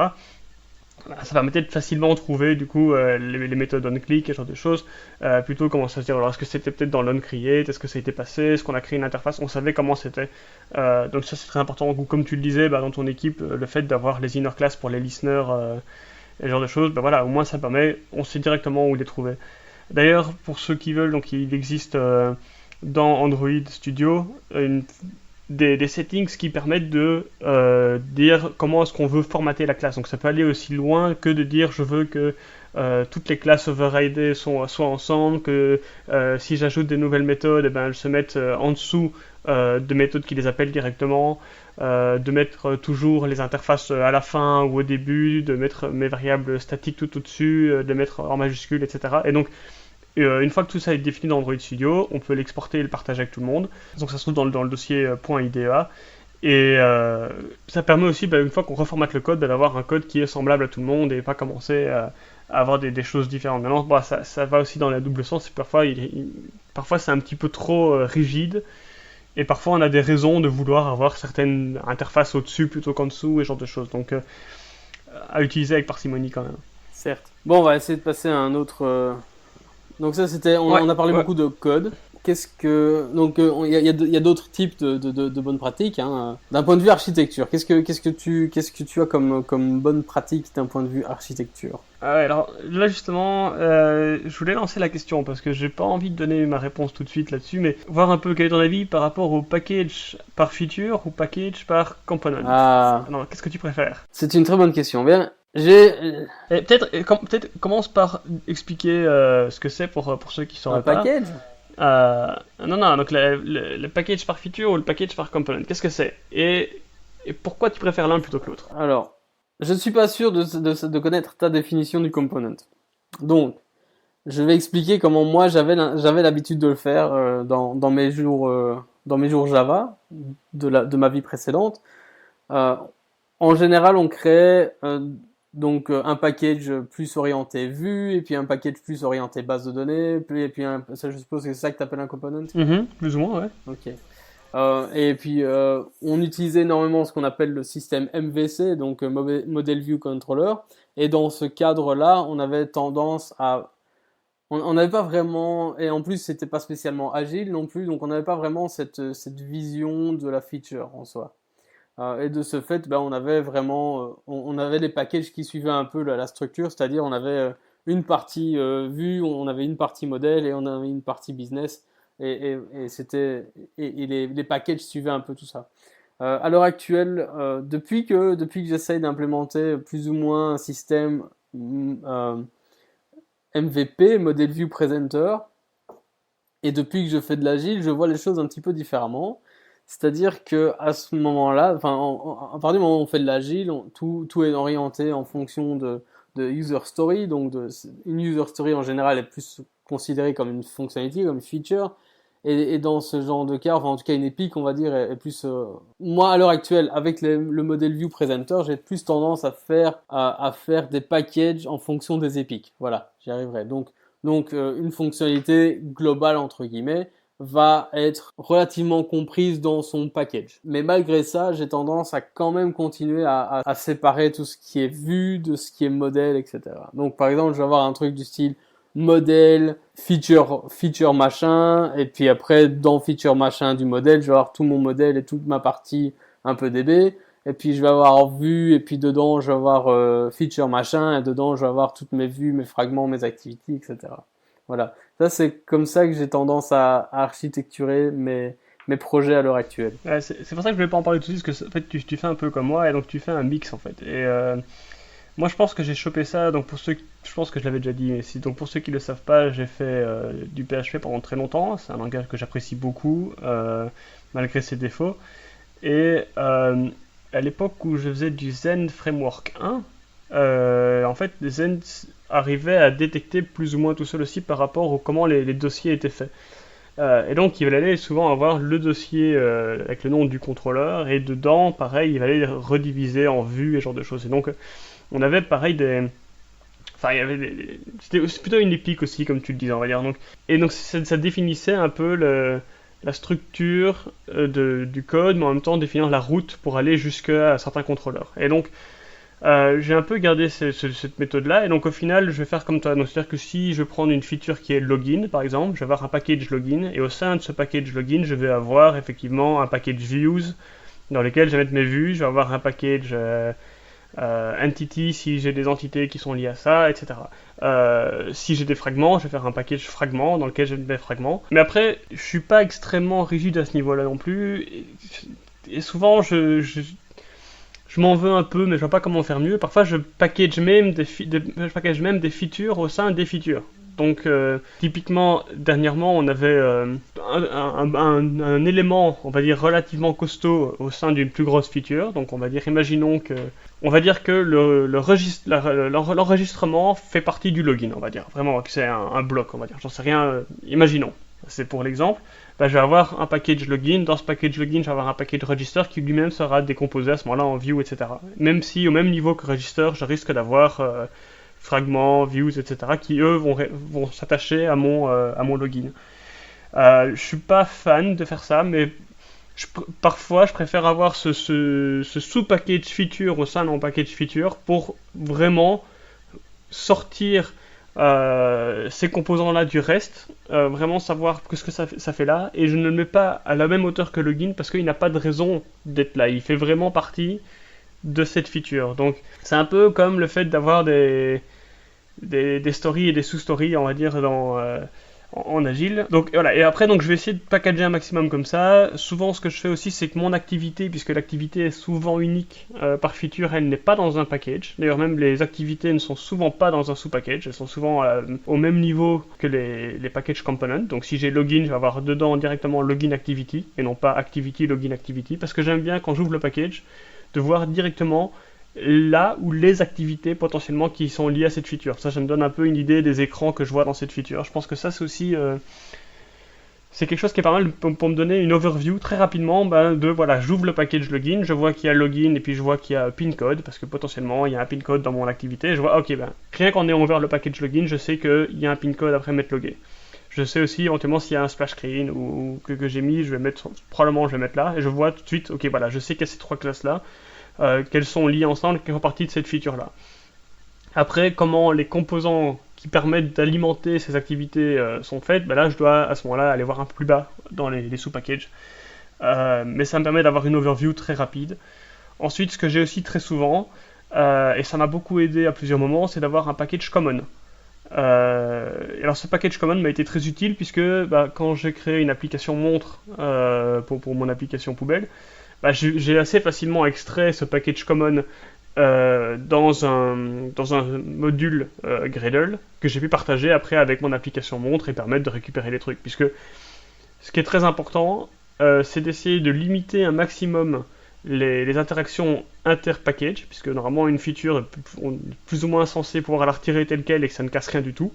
Ça permettait de facilement trouver du coup les méthodes on-click et ce genre de choses. Plutôt commencer à se dire alors est-ce que c'était peut-être dans l'on-create, est-ce que ça a été passé, est-ce qu'on a créé une interface, on savait comment c'était. Donc ça c'est très important. Comme tu le disais dans ton équipe, le fait d'avoir les inner class pour les listeners et ce genre de choses, voilà, au moins ça permet, on sait directement où les trouver. D'ailleurs, pour ceux qui veulent, donc il existe dans Android Studio des settings qui permettent de dire comment est-ce qu'on veut formater la classe. Donc ça peut aller aussi loin que de dire je veux que toutes les classes overridées soient ensemble, que si j'ajoute des nouvelles méthodes, elles se mettent en dessous de méthodes qui les appellent directement, de mettre toujours les interfaces à la fin ou au début, de mettre mes variables statiques tout au-dessus, de les mettre en majuscules, etc. Et donc une fois que tout ça est défini dans Android Studio, on peut l'exporter et le partager avec tout le monde. Donc ça se trouve dans le dossier .idea. Et ça permet aussi, une fois qu'on reformate le code, d'avoir un code qui est semblable à tout le monde et pas commencer à avoir des choses différentes. Maintenant, ça va aussi dans la double sens. Parfois, c'est un petit peu trop rigide. Et parfois, on a des raisons de vouloir avoir certaines interfaces au-dessus plutôt qu'en dessous et ce genre de choses. Donc, à utiliser avec parcimonie quand même. Certes. Bon, on va essayer de passer à un autre... Donc ça, on a parlé beaucoup de code. Donc il y a d'autres types de bonnes pratiques. Hein. D'un point de vue architecture, qu'est-ce que tu as comme bonne pratique d'un point de vue architecture? Alors là justement, je voulais lancer la question parce que j'ai pas envie de donner ma réponse tout de suite là-dessus, mais voir un peu quel est ton avis par rapport au package par feature ou package par component. Non, qu'est-ce que tu préfères? C'est une très bonne question. Bien, peut-être commence par expliquer ce que c'est pour ceux qui sauraient pas. Un package? Non, donc le package par feature ou le package par component, qu'est-ce que c'est et pourquoi tu préfères l'un plutôt que l'autre? Alors, je ne suis pas sûr de connaître ta définition du component. Donc, je vais expliquer comment moi j'avais l'habitude de le faire dans mes jours Java de ma vie précédente. En général, on créait donc un package plus orienté vue, et puis un package plus orienté base de données, et puis ça, je suppose que c'est ça que tu appelles un component? Plus ou moins, ouais. Ok. Et puis on utilisait énormément ce qu'on appelle le système MVC, donc Model View Controller, et dans ce cadre-là, on avait tendance à... On n'avait pas vraiment, et en plus c'était pas spécialement agile non plus, donc on n'avait pas vraiment cette vision de la feature en soi. Et de ce fait, on avait vraiment, on avait des packages qui suivaient un peu la structure, c'est-à-dire on avait une partie vue, on avait une partie modèle et on avait une partie business, et les packages suivaient un peu tout ça. À l'heure actuelle, depuis que j'essaye d'implémenter plus ou moins un système MVP, Model View Presenter, et depuis que je fais de l'agile, je vois les choses un petit peu différemment. C'est-à-dire que à ce moment-là, à partir du moment où on fait de l'agile, tout est orienté en fonction de user story. Donc une user story en général est plus considérée comme une fonctionnalité, comme une feature. Et dans ce genre de cas, en tout cas une épique, on va dire, est plus... Moi, à l'heure actuelle, avec le Model View Presenter, j'ai plus tendance à faire des packages en fonction des épiques. Voilà, j'y arriverai. Donc une fonctionnalité globale, entre guillemets, va être relativement comprise dans son package. Mais malgré ça, j'ai tendance à quand même continuer à séparer tout ce qui est vue de ce qui est modèle, etc. Donc par exemple, je vais avoir un truc du style modèle, feature machin, et puis après dans feature machin du modèle, je vais avoir tout mon modèle et toute ma partie un peu DB, et puis je vais avoir vue, et puis dedans je vais avoir feature machin, et dedans je vais avoir toutes mes vues, mes fragments, mes activities, etc. Voilà. Ça, c'est comme ça que j'ai tendance à architecturer mes projets à l'heure actuelle. Ouais, c'est pour ça que je voulais pas en parler tout de suite, parce que en fait, tu fais un peu comme moi, et donc tu fais un mix en fait. Et moi, je pense que j'ai chopé ça. Donc pour ceux, je pense que je l'avais déjà dit, mais si donc pour ceux qui le savent pas, j'ai fait du PHP pendant très longtemps. C'est un langage que j'apprécie beaucoup, malgré ses défauts. Et à l'époque où je faisais du Zen Framework 1, en fait, Zen arrivait à détecter plus ou moins tout seul aussi par rapport au comment les dossiers étaient faits. Et donc, il allait souvent avoir le dossier avec le nom du contrôleur, et dedans, pareil, il allait rediviser en vues et ce genre de choses. Et donc, on avait pareil des. Enfin, il y avait c'était plutôt une épique aussi, comme tu le disais, on va dire. Donc, et donc, ça définissait un peu la structure du code, mais en même temps définir la route pour aller jusqu'à certains contrôleurs. Et donc, j'ai un peu gardé cette méthode-là, et donc au final, je vais faire comme toi. Donc, c'est-à-dire que si je vais prendre une feature qui est login, par exemple, je vais avoir un package login, et au sein de ce package login, je vais avoir effectivement un package views dans lequel je vais mettre mes vues, je vais avoir un package entity si j'ai des entités qui sont liées à ça, etc. Si j'ai des fragments, je vais faire un package fragment dans lequel je mets des fragments. Mais après, je suis pas extrêmement rigide à ce niveau-là non plus, et souvent je m'en veux un peu, mais je vois pas comment faire mieux. Parfois, je package même je package même des features au sein des features. Donc, typiquement, dernièrement, on avait un élément, on va dire, relativement costaud au sein d'une plus grosse feature. Donc, on va dire, on va dire que l'enregistrement fait partie du login, on va dire. Vraiment, que c'est un bloc, on va dire. J'en sais rien, imaginons. C'est pour l'exemple. Bah, je vais avoir un package login. Dans ce package login, je vais avoir un package register qui lui-même sera décomposé à ce moment-là en view, etc. Même si, au même niveau que register, je risque d'avoir fragments, views, etc., qui eux vont s'attacher à mon login. Je suis pas fan de faire ça, mais parfois je préfère avoir ce sous-package feature au sein de mon package feature pour vraiment sortir ces composants-là du reste, vraiment savoir ce que ça fait là, et je ne le mets pas à la même hauteur que le login parce qu'il n'a pas de raison d'être là. Il fait vraiment partie de cette feature. Donc c'est un peu comme le fait d'avoir des stories et des sous-stories, on va dire, en agile. Donc voilà, et après donc je vais essayer de packager un maximum comme ça. Souvent ce que je fais aussi c'est que mon activité, puisque l'activité est souvent unique par feature, elle n'est pas dans un package. D'ailleurs même les activités ne sont souvent pas dans un sous-package, elles sont souvent au même niveau que les package components. Donc si j'ai login, je vais avoir dedans directement login activity et non pas activity login activity, parce que j'aime bien quand j'ouvre le package de voir directement là où les activités potentiellement qui sont liées à cette feature. Ça me donne un peu une idée des écrans que je vois dans cette feature. Je pense que ça c'est aussi c'est quelque chose qui est pas mal pour me donner une overview très rapidement de voilà, j'ouvre le package login, je vois qu'il y a login et puis je vois qu'il y a pin code parce que potentiellement il y a un pin code dans mon activité. Je vois ok rien qu'en ayant ouvert le package login, je sais qu'il y a un pin code après m'être logué. Je sais aussi éventuellement s'il y a un splash screen ou que j'ai mis, probablement je vais mettre là et je vois tout de suite ok voilà, je sais qu'il y a ces trois classes là. Qu'elles sont liées ensemble, qui font partie de cette feature-là. Après, comment les composants qui permettent d'alimenter ces activités sont faits, là, je dois à ce moment-là aller voir un peu plus bas dans les sous-packages. Mais ça me permet d'avoir une overview très rapide. Ensuite, ce que j'ai aussi très souvent, et ça m'a beaucoup aidé à plusieurs moments, c'est d'avoir un package common. Alors ce package common m'a été très utile puisque quand j'ai créé une application montre pour mon application poubelle, j'ai assez facilement extrait ce package common dans un module Gradle que j'ai pu partager après avec mon application montre et permettre de récupérer les trucs. Puisque ce qui est très important, c'est d'essayer de limiter un maximum les interactions inter-package, puisque normalement une feature est plus ou moins censée pouvoir la retirer telle quelle et que ça ne casse rien du tout.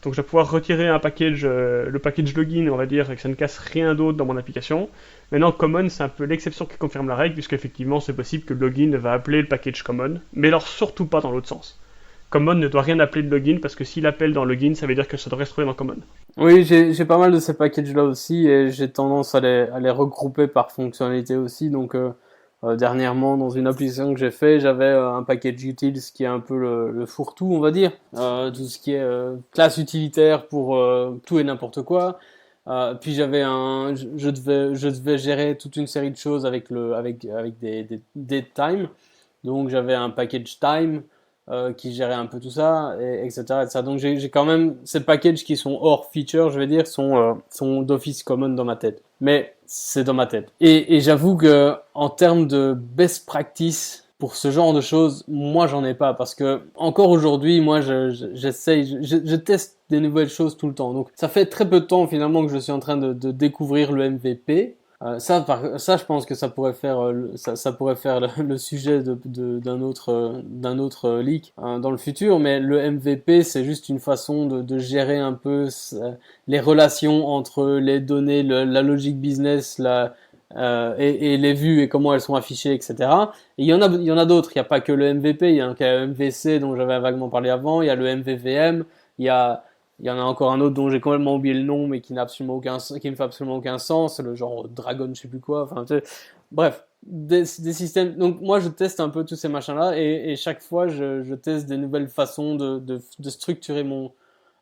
Donc je vais pouvoir retirer un package, le package login, on va dire, et que ça ne casse rien d'autre dans mon application. Maintenant, common, c'est un peu l'exception qui confirme la règle, puisque effectivement, c'est possible que le login va appeler le package common, mais alors surtout pas dans l'autre sens. Common ne doit rien appeler de login, parce que s'il appelle dans login, ça veut dire que ça devrait se trouver dans common. Oui, j'ai pas mal de ces packages-là aussi, et j'ai tendance à les regrouper par fonctionnalité aussi, donc dernièrement, dans une application que j'ai fait, j'avais un package utils qui est un peu le fourre-tout, on va dire. Tout ce qui est classe utilitaire pour tout et n'importe quoi. Puis je devais gérer toute une série de choses avec des time. Donc j'avais un package time qui gérait un peu tout ça, etc., etc. Donc j'ai quand même ces packages qui sont hors feature, je vais dire, sont d'office common dans ma tête. Mais c'est dans ma tête. Et j'avoue que en termes de best practice pour ce genre de choses, moi j'en ai pas parce que encore aujourd'hui, moi j'essaye, je teste des nouvelles choses tout le temps. Donc ça fait très peu de temps finalement que je suis en train de découvrir le MVP. Ça, je pense que ça pourrait faire, ça pourrait faire le sujet d'un autre leak dans le futur. Mais le MVP, c'est juste une façon de gérer un peu les relations entre les données, la logique business, et les vues et comment elles sont affichées, etc. Et il y en a d'autres. Il n'y a pas que le MVP. Il y a un MVC dont j'avais vaguement parlé avant. Il y a le MVVM. Il y en a encore un autre dont j'ai complètement oublié le nom, mais qui ne fait absolument aucun sens, le genre Dragon, je sais plus quoi. Enfin, bref, des systèmes. Donc moi, je teste un peu tous ces machins-là, et chaque fois, je teste des nouvelles façons de structurer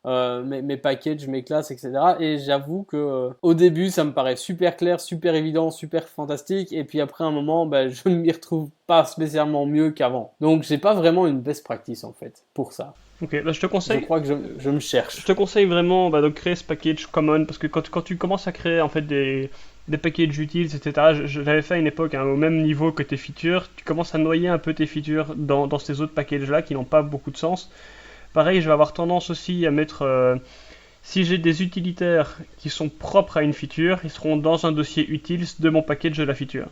mes packages, mes classes, etc. Et j'avoue que au début, ça me paraît super clair, super évident, super fantastique, et puis après un moment, je ne m'y retrouve pas spécialement mieux qu'avant. Donc j'ai pas vraiment une best practice en fait pour ça. Ok, je te conseille. Je crois que je me cherche. Je te conseille vraiment de créer ce package common parce que quand tu commences à créer en fait des packages utiles, etc. Je l'avais fait à une époque au même niveau que tes features. Tu commences à noyer un peu tes features dans ces autres packages-là qui n'ont pas beaucoup de sens. Pareil, je vais avoir tendance aussi à mettre. Si j'ai des utilitaires qui sont propres à une feature, ils seront dans un dossier utils de mon package de la feature.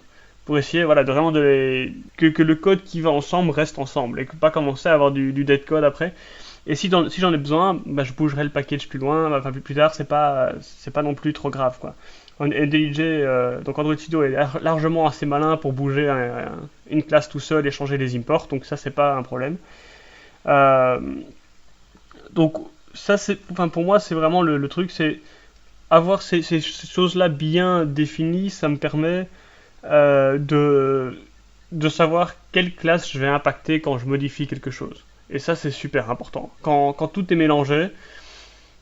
Pour essayer de vraiment que le code qui va ensemble reste ensemble et que pas commencer à avoir du dead code après. Et si j'en ai besoin, je bougerai le package plus loin, plus tard, c'est pas non plus trop grave, quoi. NDIJ, donc Android Studio est largement assez malin pour bouger une classe tout seul et changer les imports, donc ça c'est pas un problème. Donc ça pour moi c'est vraiment le truc, c'est avoir ces choses-là bien définies, ça me permet de savoir quelle classe je vais impacter quand je modifie quelque chose. Et ça, c'est super important. Quand tout est mélangé,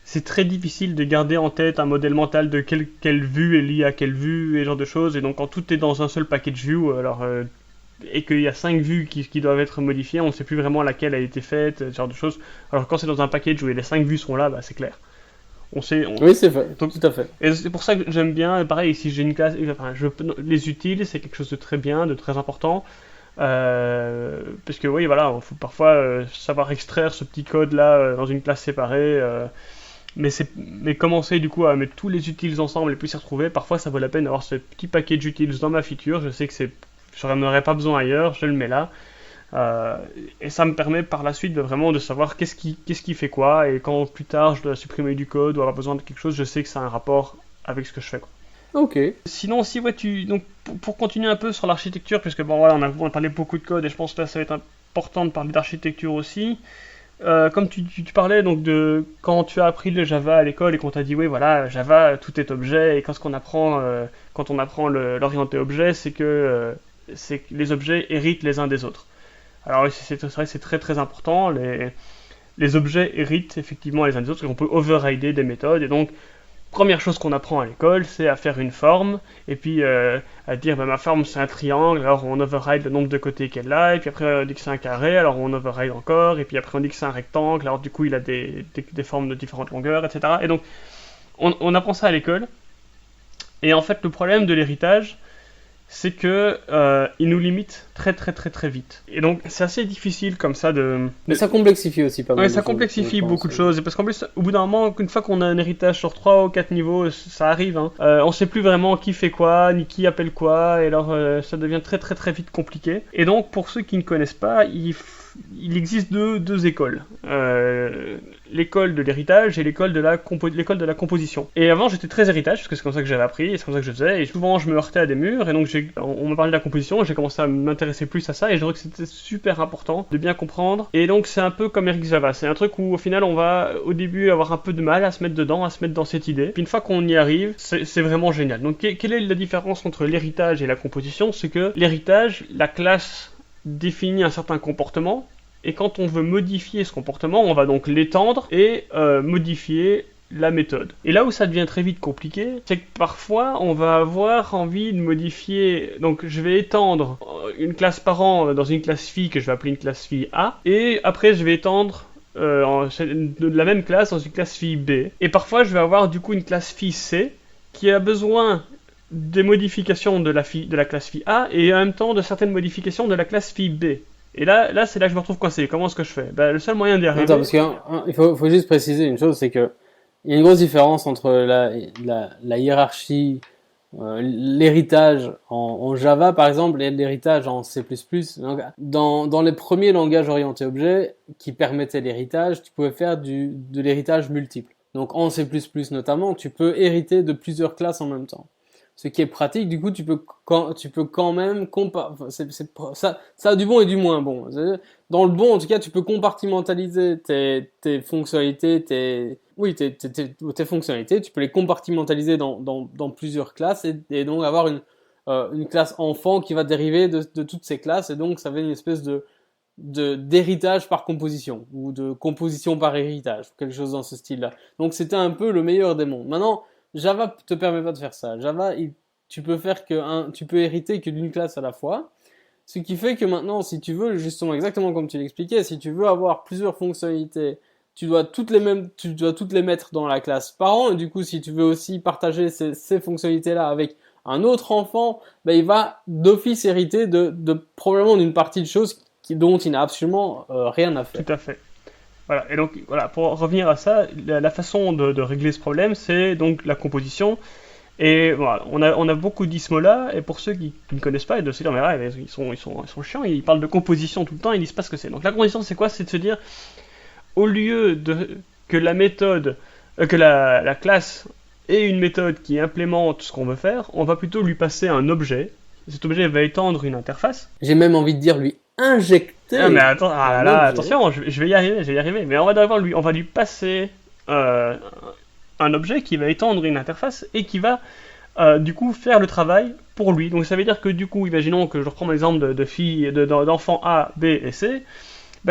c'est très difficile de garder en tête un modèle mental de quelle vue est liée à quelle vue et ce genre de choses. Et donc, quand tout est dans un seul package view, et qu'il y a 5 vues qui doivent être modifiées, on ne sait plus vraiment laquelle a été faite, ce genre de choses. Alors, quand c'est dans un package où les 5 vues sont là, c'est clair. Oui, c'est fait. Donc, tout à fait. Et c'est pour ça que j'aime bien, pareil, si j'ai une classe, les utiles, c'est quelque chose de très bien, de très important. Parce que oui, voilà, il faut parfois savoir extraire ce petit code là dans une classe séparée. Mais commencer du coup à mettre tous les utils ensemble et puis s'y retrouver, parfois ça vaut la peine d'avoir ce petit paquet d'utils dans ma feature. Je sais que je n'en aurais pas besoin ailleurs, je le mets là. Et ça me permet par la suite de savoir qu'est-ce qui fait quoi, et quand plus tard je dois supprimer du code ou avoir besoin de quelque chose, je sais que ça a un rapport avec ce que je fais, quoi. Ok. Sinon aussi, donc pour continuer un peu sur l'architecture, puisque on a parlé beaucoup de code et je pense que là ça va être important de parler d'architecture aussi. Comme tu parlais donc de quand tu as appris le Java à l'école et qu'on t'a dit oui voilà Java tout est objet, et quand on apprend l'orienté objet, c'est que les objets héritent les uns des autres. Alors c'est vrai que c'est très très important, les objets héritent effectivement les uns des autres et on peut overrider des méthodes, et donc première chose qu'on apprend à l'école, c'est à faire une forme, et puis à dire ma forme c'est un triangle, alors on override le nombre de côtés qu'elle a, et puis après on dit que c'est un carré, alors on override encore, et puis après on dit que c'est un rectangle, alors du coup il a des formes de différentes longueurs, etc. Et donc on apprend ça à l'école, et en fait le problème de l'héritage, c'est que il nous limite très très très très vite. Et donc c'est assez difficile comme ça Mais ça complexifie aussi pas mal. Ouais, ça complexifie beaucoup de choses. Et parce qu'en plus, au bout d'un moment, une fois qu'on a un héritage sur 3 ou 4 niveaux, ça arrive. On sait plus vraiment qui fait quoi, ni qui appelle quoi, et alors ça devient très très très vite compliqué. Et donc pour ceux qui ne connaissent pas, il existe deux écoles. L'école de l'héritage et l'école de la composition. Et avant j'étais très héritage, parce que c'est comme ça que j'avais appris, et c'est comme ça que je faisais, et souvent je me heurtais à des murs, et donc on me parlait de la composition, et j'ai commencé à m'intéresser plus à ça, et je trouvais que c'était super important de bien comprendre. Et donc c'est un peu comme Eric Java, c'est un truc où au final on va au début avoir un peu de mal à se mettre dedans, à se mettre dans cette idée, puis une fois qu'on y arrive, c'est vraiment génial. Donc quelle est la différence entre l'héritage et la composition? C'est que l'héritage, la classe définit un certain comportement, et quand on veut modifier ce comportement, on va donc l'étendre et modifier la méthode. Et là où ça devient très vite compliqué, c'est que parfois on va avoir envie de modifier, donc je vais étendre une classe parent dans une classe fille que je vais appeler une classe fille A, et après je vais étendre de la même classe dans une classe fille B. Et parfois je vais avoir du coup une classe fille C qui a besoin des modifications de la classe fille A et en même temps de certaines modifications de la classe fille B. Et là c'est là que je me retrouve coincé. Comment est-ce que je fais? Le seul moyen d'y arriver... Attends, parce qu'il faut juste préciser une chose, c'est que il y a une grosse différence entre la hiérarchie, l'héritage en Java par exemple et l'héritage en C++. Donc, dans les premiers langages orientés objets qui permettaient l'héritage, tu pouvais faire de l'héritage multiple. Donc en C++ notamment, tu peux hériter de plusieurs classes en même temps. Ce qui est pratique, du coup, tu peux quand même ça a du bon et du moins bon. Dans le bon, en tout cas, tu peux compartimentaliser tes fonctionnalités, tes fonctionnalités, tu peux les compartimentaliser dans plusieurs classes et donc avoir une classe enfant qui va dériver de toutes ces classes et donc ça fait une espèce d'héritage par composition ou de composition par héritage, quelque chose dans ce style-là. Donc c'était un peu le meilleur des mondes. Maintenant, Java te permet pas de faire ça. Java, tu peux hériter que d'une classe à la fois. Ce qui fait que maintenant, si tu veux, justement, exactement comme tu l'expliquais, si tu veux avoir plusieurs fonctionnalités, tu dois toutes les mettre dans la classe parent. Et du coup, si tu veux aussi partager ces fonctionnalités-là avec un autre enfant, il va d'office hériter probablement d'une partie de choses dont il n'a absolument rien à faire. Tout à fait. Voilà, et donc voilà, pour revenir à ça, la façon de régler ce problème, c'est donc la composition. Et voilà, on a beaucoup d'ISMOLA, et pour ceux qui ne connaissent pas, et de se dire, mais là, ils sont chiants, ils parlent de composition tout le temps, ils disent pas ce que c'est. Donc la composition, c'est quoi? C'est de se dire, au lieu que la méthode, que la classe ait une méthode qui implémente ce qu'on veut faire, on va plutôt lui passer un objet. Cet objet va étendre une interface. J'ai même envie de dire lui injecter. Ah mais attends, attention, je vais y arriver. Mais on va lui passer un objet qui va étendre une interface et qui va du coup faire le travail pour lui. Donc ça veut dire que du coup, imaginons que je reprends mon exemple d'enfants A, B et C.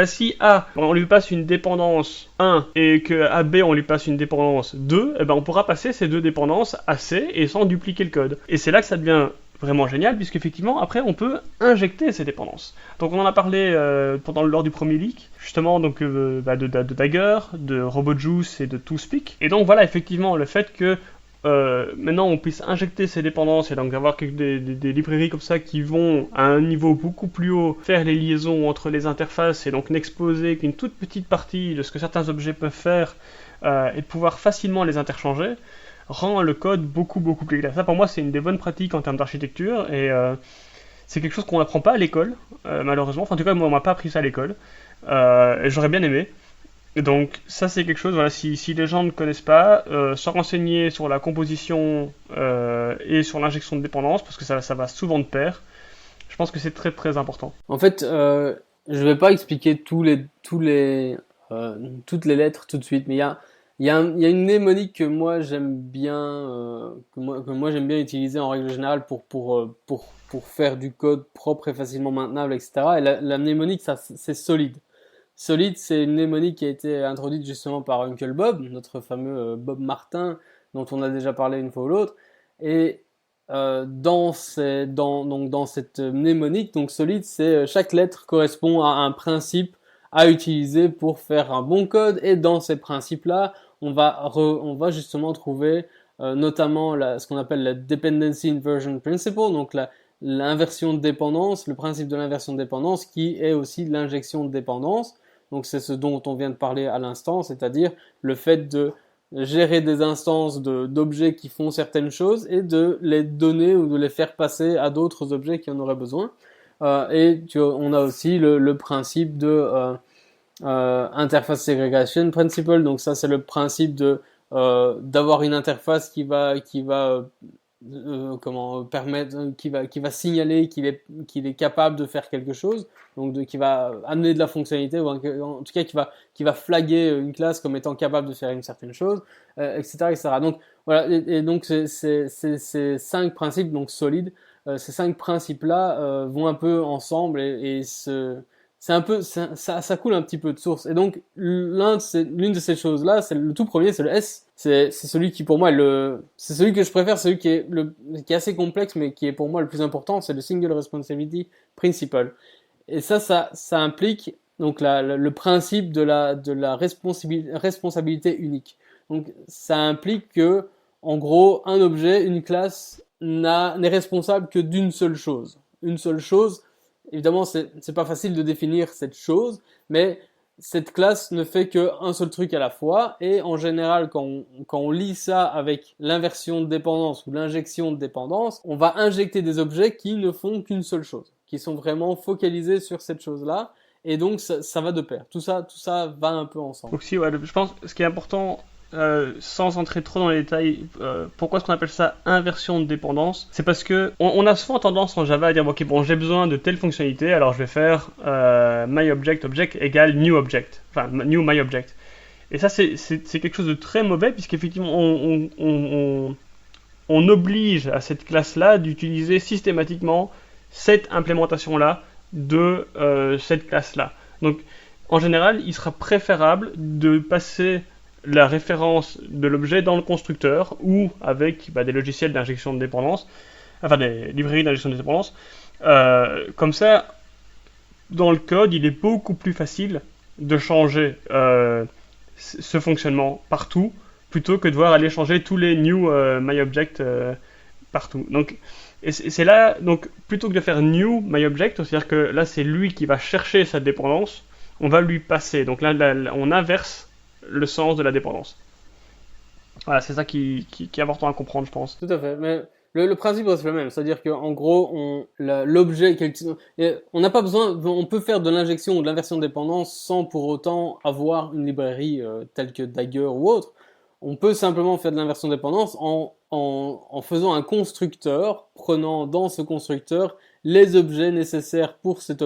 Si A, on lui passe une dépendance 1 et que à B, on lui passe une dépendance 2, on pourra passer ces deux dépendances à C et sans dupliquer le code. Et c'est là que ça devient vraiment génial, puisqu'effectivement, après, on peut injecter ces dépendances. Donc on en a parlé lors du premier leak, justement donc, de Dagger, de RobotJuice et de ToSpeak. Et donc voilà, effectivement, le fait que maintenant on puisse injecter ces dépendances et donc avoir des librairies comme ça qui vont à un niveau beaucoup plus haut faire les liaisons entre les interfaces et donc n'exposer qu'une toute petite partie de ce que certains objets peuvent faire et de pouvoir facilement les interchanger rend le code beaucoup plus clair. Ça pour moi c'est une des bonnes pratiques en termes d'architecture et c'est quelque chose qu'on n'apprend pas à l'école malheureusement, enfin en tout cas moi on m'a pas appris ça à l'école et j'aurais bien aimé. Et donc ça c'est quelque chose, voilà, si les gens ne connaissent pas, se renseigner sur la composition et sur l'injection de dépendance, parce que ça va souvent de pair, je pense que c'est très important. En fait, je vais pas expliquer toutes les lettres tout de suite, mais il y a une mnémonique que moi j'aime bien, que moi j'aime bien utiliser en règle générale pour faire du code propre et facilement maintenable, etc. Et la mnémonique, c'est solide. Solid, c'est une mnémonique qui a été introduite justement par Uncle Bob, notre fameux Bob Martin, dont on a déjà parlé une fois ou l'autre. Et dans cette mnémonique, donc Solid, c'est chaque lettre correspond à un principe à utiliser pour faire un bon code. Et dans ces principes-là, on va justement trouver notamment ce qu'on appelle la Dependency Inversion Principle, donc l'inversion de dépendance, le principe de l'inversion de dépendance, qui est aussi l'injection de dépendance. Donc c'est ce dont on vient de parler à l'instant, c'est-à-dire le fait de gérer des instances d'objets qui font certaines choses et de les donner ou de les faire passer à d'autres objets qui en auraient besoin. On a aussi le principe de interface segregation principle. Donc ça c'est le principe d'avoir une interface qui va qui va signaler qu'il est capable de faire quelque chose, donc qui va amener de la fonctionnalité, ou en tout cas qui va flaguer une classe comme étant capable de faire une certaine chose, etc. Donc voilà, et donc ces 5 principes donc solides, ces 5 principes là vont un peu ensemble et c'est un peu, ça coule un petit peu de source. Et donc, l'une de ces choses-là, c'est le tout premier, c'est le S. C'est celui qui, pour moi, c'est celui que je préfère, celui qui est assez complexe, mais qui est pour moi le plus important, c'est le Single Responsibility Principle. Et ça implique, donc, le principe de la responsabilité unique. Donc, ça implique que, en gros, un objet, une classe, n'est responsable que d'une seule chose. Une seule chose. Évidemment, c'est pas facile de définir cette chose, mais cette classe ne fait qu'un seul truc à la fois. Et en général, quand on lit ça avec l'inversion de dépendance ou l'injection de dépendance, on va injecter des objets qui ne font qu'une seule chose, qui sont vraiment focalisés sur cette chose-là. Et donc, ça va de pair. Tout ça va un peu ensemble. Donc si, ouais, je pense que ce qui est important, sans entrer trop dans les détails, pourquoi est-ce qu'on appelle ça inversion de dépendance? C'est parce que on a souvent tendance en Java à dire ok, bon, j'ai besoin de telle fonctionnalité, alors je vais faire myObject égale newObject, enfin new myObject. Et ça c'est quelque chose de très mauvais puisqu'effectivement on oblige à cette classe-là d'utiliser systématiquement cette implémentation-là de cette classe-là. Donc en général, il sera préférable de passer la référence de l'objet dans le constructeur ou avec des logiciels d'injection de dépendance, enfin des librairies d'injection de dépendance. Comme ça, dans le code, il est beaucoup plus facile de changer ce fonctionnement partout plutôt que de devoir aller changer tous les new myObject partout. Donc, et c'est là, donc plutôt que de faire new myObject, c'est-à-dire que là c'est lui qui va chercher sa dépendance, on va lui passer. Donc là on inverse le sens de la dépendance. Voilà, c'est ça qui est important à comprendre, je pense. Tout à fait. Mais le principe reste le même. C'est-à-dire qu'en gros, l'objet, on n'a pas besoin, on peut faire de l'injection ou de l'inversion de dépendance sans pour autant avoir une librairie telle que Dagger ou autre. On peut simplement faire de l'inversion de dépendance en faisant un constructeur, prenant dans ce constructeur les objets nécessaires pour cette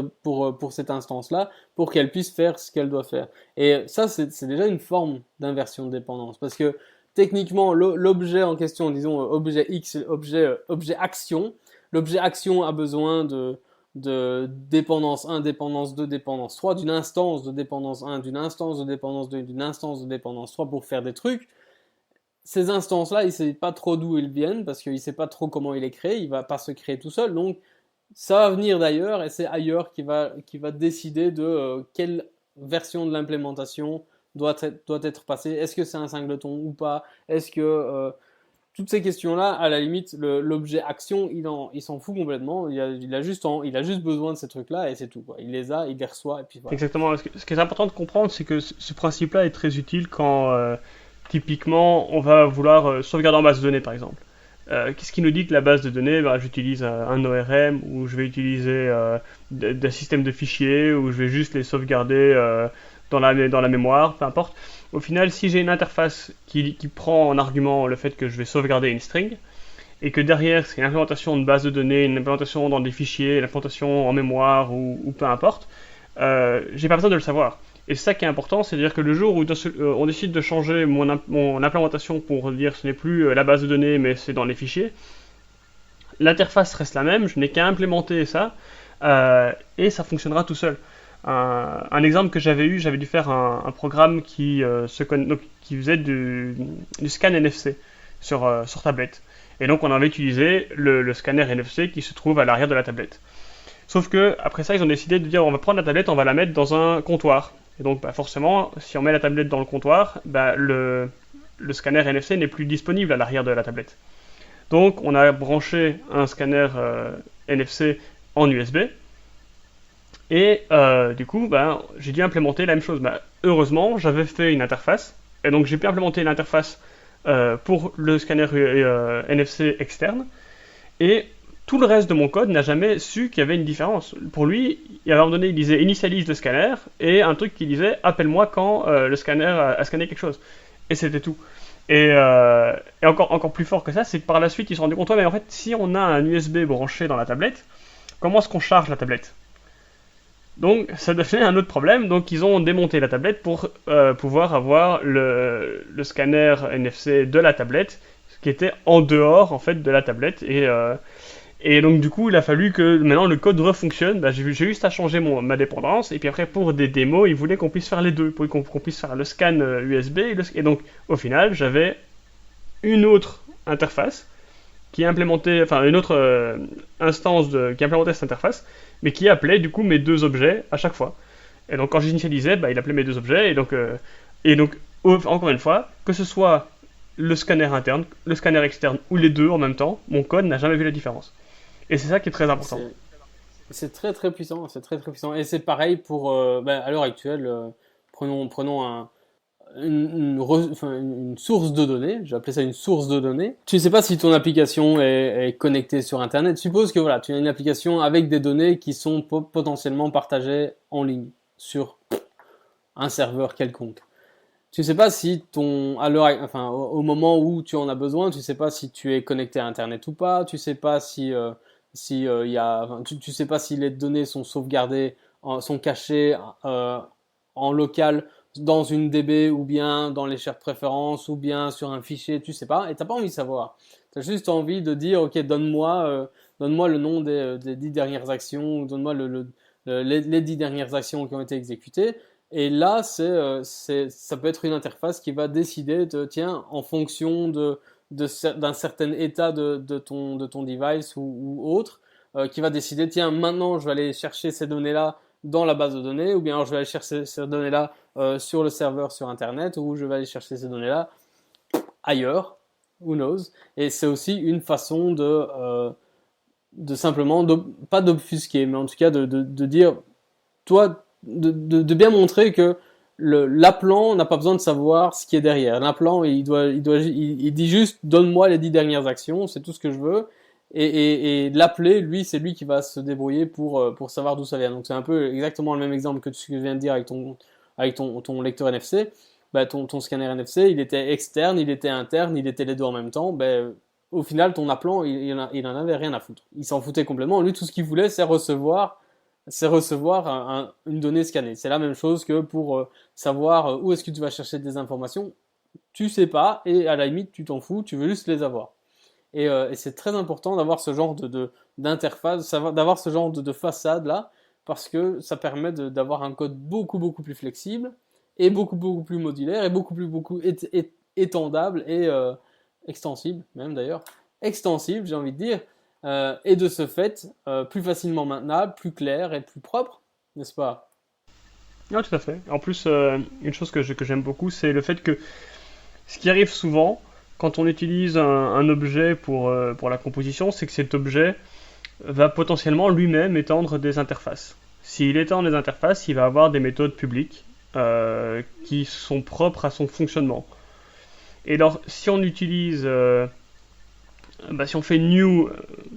instance-là, pour qu'elle puisse faire ce qu'elle doit faire. Et ça, c'est déjà une forme d'inversion de dépendance, parce que techniquement, l'objet en question, disons objet X, objet action, l'objet action a besoin de dépendance 1, dépendance 2, dépendance 3, d'une instance de dépendance 1, d'une instance de dépendance 2, d'une instance de dépendance 3 pour faire des trucs. Ces instances-là, il ne sait pas trop d'où ils viennent, parce qu'il ne sait pas trop comment il est créé, il ne va pas se créer tout seul, donc ça va venir d'ailleurs, et c'est ailleurs qui va décider de quelle version de l'implémentation doit être passée. Est-ce que c'est un singleton ou pas? Est-ce que toutes ces questions-là, à la limite, l'objet action, il s'en fout complètement. Il a juste besoin de ces trucs-là et c'est tout, quoi. Il les a, il les reçoit et puis voilà. Exactement. Ce qui est important de comprendre, c'est que ce principe-là est très utile quand typiquement on va vouloir sauvegarder en base de données, par exemple. Qu'est-ce qui nous dit que la base de données, j'utilise un ORM ou je vais utiliser des systèmes de fichiers ou je vais juste les sauvegarder dans la mémoire, peu importe. Au final, si j'ai une interface qui prend en argument le fait que je vais sauvegarder une string et que derrière c'est une implémentation de base de données, une implémentation dans des fichiers, une implémentation en mémoire ou peu importe, j'ai pas besoin de le savoir. Et c'est ça qui est important, c'est-à-dire que le jour où on décide de changer mon implémentation pour dire ce n'est plus la base de données mais c'est dans les fichiers, l'interface reste la même, je n'ai qu'à implémenter ça et ça fonctionnera tout seul. Un exemple que j'avais dû faire un programme qui faisait du scan NFC sur tablette. Et donc on avait utilisé le scanner NFC qui se trouve à l'arrière de la tablette. Sauf que après ça, ils ont décidé de dire on va prendre la tablette, on va la mettre dans un comptoir. Et donc forcément, si on met la tablette dans le comptoir, le scanner NFC n'est plus disponible à l'arrière de la tablette. Donc on a branché un scanner NFC en USB. Et du coup, j'ai dû implémenter la même chose. Heureusement, j'avais fait une interface. Et donc j'ai pu implémenter l'interface pour le scanner NFC externe. Et tout le reste de mon code n'a jamais su qu'il y avait une différence. Pour lui, à un moment donné, il disait initialise le scanner et un truc qui disait appelle-moi quand le scanner a scanné quelque chose. Et c'était tout. Et encore plus fort que ça, c'est que par la suite, ils se sont rendus compte, mais en fait, si on a un USB branché dans la tablette, comment est-ce qu'on charge la tablette? Donc ça devenait un autre problème, donc ils ont démonté la tablette pour pouvoir avoir le scanner NFC de la tablette, qui était en dehors en fait de la tablette, Et donc du coup, il a fallu que maintenant le code refonctionne. Bah, j'ai juste à changer ma dépendance. Et puis après, pour des démos, il voulait qu'on puisse faire les deux, pour qu'on puisse faire le scan USB. Et donc au final, j'avais une autre interface qui implémentait, enfin une autre instance qui implémentait cette interface, mais qui appelait du coup mes deux objets à chaque fois. Et donc quand j'initialisais, bah, il appelait mes deux objets. Et donc encore une fois, que ce soit le scanner interne, le scanner externe ou les deux en même temps, mon code n'a jamais vu la différence. Et c'est ça qui est très important. C'est très très puissant, c'est très très puissant. Et c'est pareil pour, à l'heure actuelle, prenons une source de données, je vais appeler ça une source de données. Tu ne sais pas si ton application est connectée sur Internet. Suppose que voilà, tu as une application avec des données qui sont potentiellement partagées en ligne sur un serveur quelconque. Tu ne sais pas si au moment où tu en as besoin, tu ne sais pas si tu es connecté à Internet ou pas. Tu ne sais pas tu sais pas si les données sont sauvegardées, sont cachées en local dans une DB ou bien dans les shared préférences ou bien sur un fichier, tu sais pas, et t'as pas envie de savoir. T'as juste envie de dire, ok, donne-moi le nom des 10 dernières actions, ou donne-moi les 10 dernières actions qui ont été exécutées. Et là, ça peut être une interface qui va décider tiens, en fonction d'un certain état de ton device ou autre, qui va décider, tiens, maintenant je vais aller chercher ces données-là dans la base de données, ou bien alors je vais aller chercher ces données-là sur le serveur sur Internet, ou je vais aller chercher ces données-là ailleurs, who knows. Et c'est aussi une façon de simplement, pas d'obfusquer, mais en tout cas de dire, toi, de bien montrer que l'appelant n'a pas besoin de savoir ce qui est derrière. L'appelant, il dit juste, donne-moi les 10 dernières actions, c'est tout ce que je veux. Et l'appeler, lui, c'est lui qui va se débrouiller pour savoir d'où ça vient. Donc c'est un peu exactement le même exemple que ce que je viens de dire avec ton lecteur NFC. Bah, ton scanner NFC, il était externe, il était interne, il était les deux en même temps. Bah, au final, ton appelant, il en avait rien à foutre. Il s'en foutait complètement. Lui, tout ce qu'il voulait, c'est recevoir une donnée scannée. C'est la même chose que pour savoir où est-ce que tu vas chercher des informations. Tu sais pas, et à la limite, tu t'en fous, tu veux juste les avoir. Et c'est très important d'avoir ce genre d'interface, d'avoir ce genre de façade là, parce que ça permet d'avoir un code beaucoup beaucoup plus flexible et beaucoup beaucoup plus modulaire et beaucoup étendable et extensible même d'ailleurs, extensible j'ai envie de dire, et de ce fait plus facilement maintenable, plus clair et plus propre, n'est-ce pas? Non, tout à fait. En plus, une chose que j'aime beaucoup, c'est le fait que ce qui arrive souvent quand on utilise un objet pour la composition, c'est que cet objet va potentiellement lui-même étendre des interfaces. S'il étend des interfaces, il va avoir des méthodes publiques qui sont propres à son fonctionnement. Et alors, si on utilise, si on fait new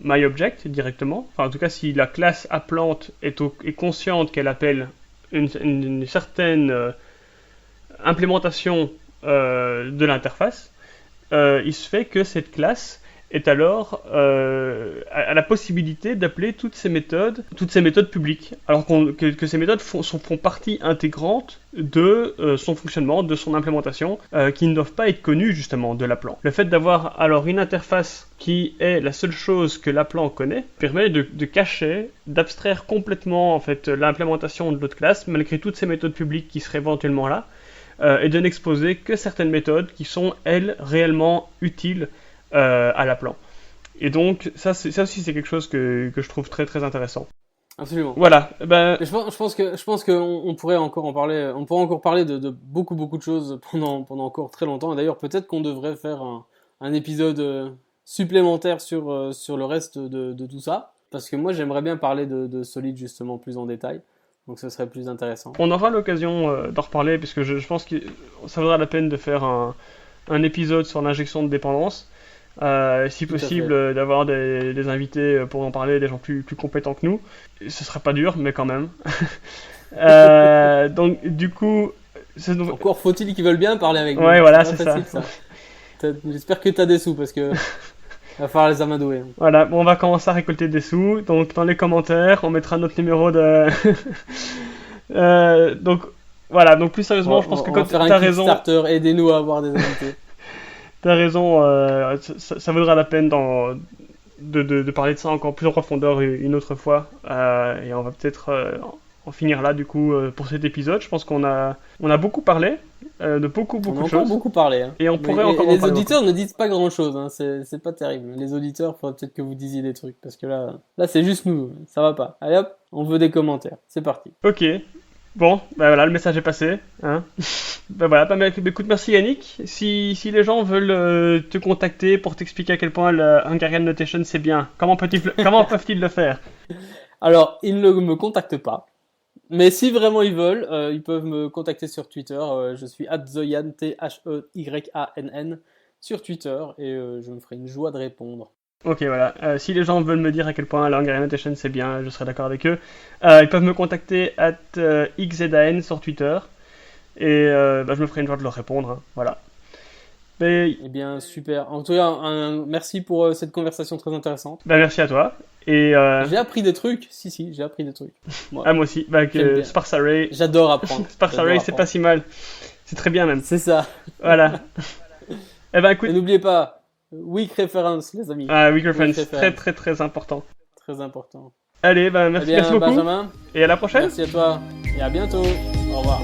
myObject directement, enfin en tout cas si la classe appelante est consciente qu'elle appelle une certaine implémentation de l'interface, il se fait que cette classe est alors a la possibilité d'appeler toutes ces méthodes publiques, alors que ces méthodes font partie intégrante de son fonctionnement, de son implémentation, qui ne doivent pas être connues justement de l'appelant. Le fait d'avoir alors une interface qui est la seule chose que l'appelant connaît permet de cacher, d'abstraire complètement en fait l'implémentation de l'autre classe, malgré toutes ces méthodes publiques qui seraient éventuellement là, et de n'exposer que certaines méthodes qui sont, elles, réellement utiles à l'appelant. Et donc, ça aussi, c'est quelque chose que je trouve très, très intéressant. Absolument. Voilà. Je pense qu'on pourrait encore en parler. On pourrait encore parler de beaucoup, beaucoup de choses pendant encore très longtemps. Et d'ailleurs, peut-être qu'on devrait faire un épisode supplémentaire sur le reste de tout ça. Parce que moi, j'aimerais bien parler de Solid, justement, plus en détail. Donc ce serait plus intéressant. On aura l'occasion d'en reparler, puisque je pense que ça vaudra la peine de faire un épisode sur l'injection de dépendance. Si possible, d'avoir des invités pour en parler, des gens plus compétents que nous. Ce sera pas dur, mais quand même. Donc du coup... Encore faut-il qu'ils veulent bien parler avec nous. Ouais, voilà, c'est ça. J'espère que tu as des sous, parce que... va falloir les amadouer. Voilà, bon, on va commencer à récolter des sous. Donc, dans les commentaires, on mettra notre numéro de. Donc, voilà. Donc, plus sérieusement, je pense que quand tu as raison. Kickstarter, aidez-nous à avoir des invités. Tu as raison. Ça vaudra la peine de parler de ça encore plus en profondeur une autre fois. Et on va peut-être en finir là du coup pour cet épisode. Je pense on a beaucoup parlé de beaucoup On a de encore choses. beaucoup parlé. Hein. Et on pourrait Et encore en les parler auditeurs ne disent pas grand-chose. Hein. C'est pas terrible. Les auditeurs, faudrait peut-être que vous disiez des trucs. Parce que là c'est juste nous. Ça va pas. Allez hop, on veut des commentaires. C'est parti. Ok. Bon, bah voilà, le message est passé. Hein. Bah voilà, bah, écoute, merci Yannick. Si les gens veulent te contacter pour t'expliquer à quel point le Hungarian Notation c'est bien, comment peuvent-ils le faire? Alors, ils ne me contactent pas. Mais si vraiment ils veulent, ils peuvent me contacter sur Twitter. Je suis @Zoyan, THEYANN, sur Twitter. Et je me ferai une joie de répondre. Ok, voilà. Si les gens veulent me dire à quel point la Hungarian Notation c'est bien, je serai d'accord avec eux. Ils peuvent me contacter @XZAN sur Twitter. Et bah, je me ferai une joie de leur répondre. Hein. Voilà. Mais, Eh bien, super. En tout cas, merci pour cette conversation très intéressante. bah, merci à toi. Et J'ai appris des trucs. Si, j'ai appris des trucs. Moi, moi aussi. Bah, j'aime que bien. Sparse Array, J'adore apprendre. Sparse J'adore Array c'est pas apprendre. si mal. C'est très bien même. C'est ça. Voilà. Eh ben écoute, Et n'oubliez pas, weak reference, les amis. Weak Reference, Weak très reference. très très important. Très important. Allez, bah, Eh merci bien, beaucoup. Benjamin, Et à la prochaine. merci à toi. Et à bientôt. Au revoir.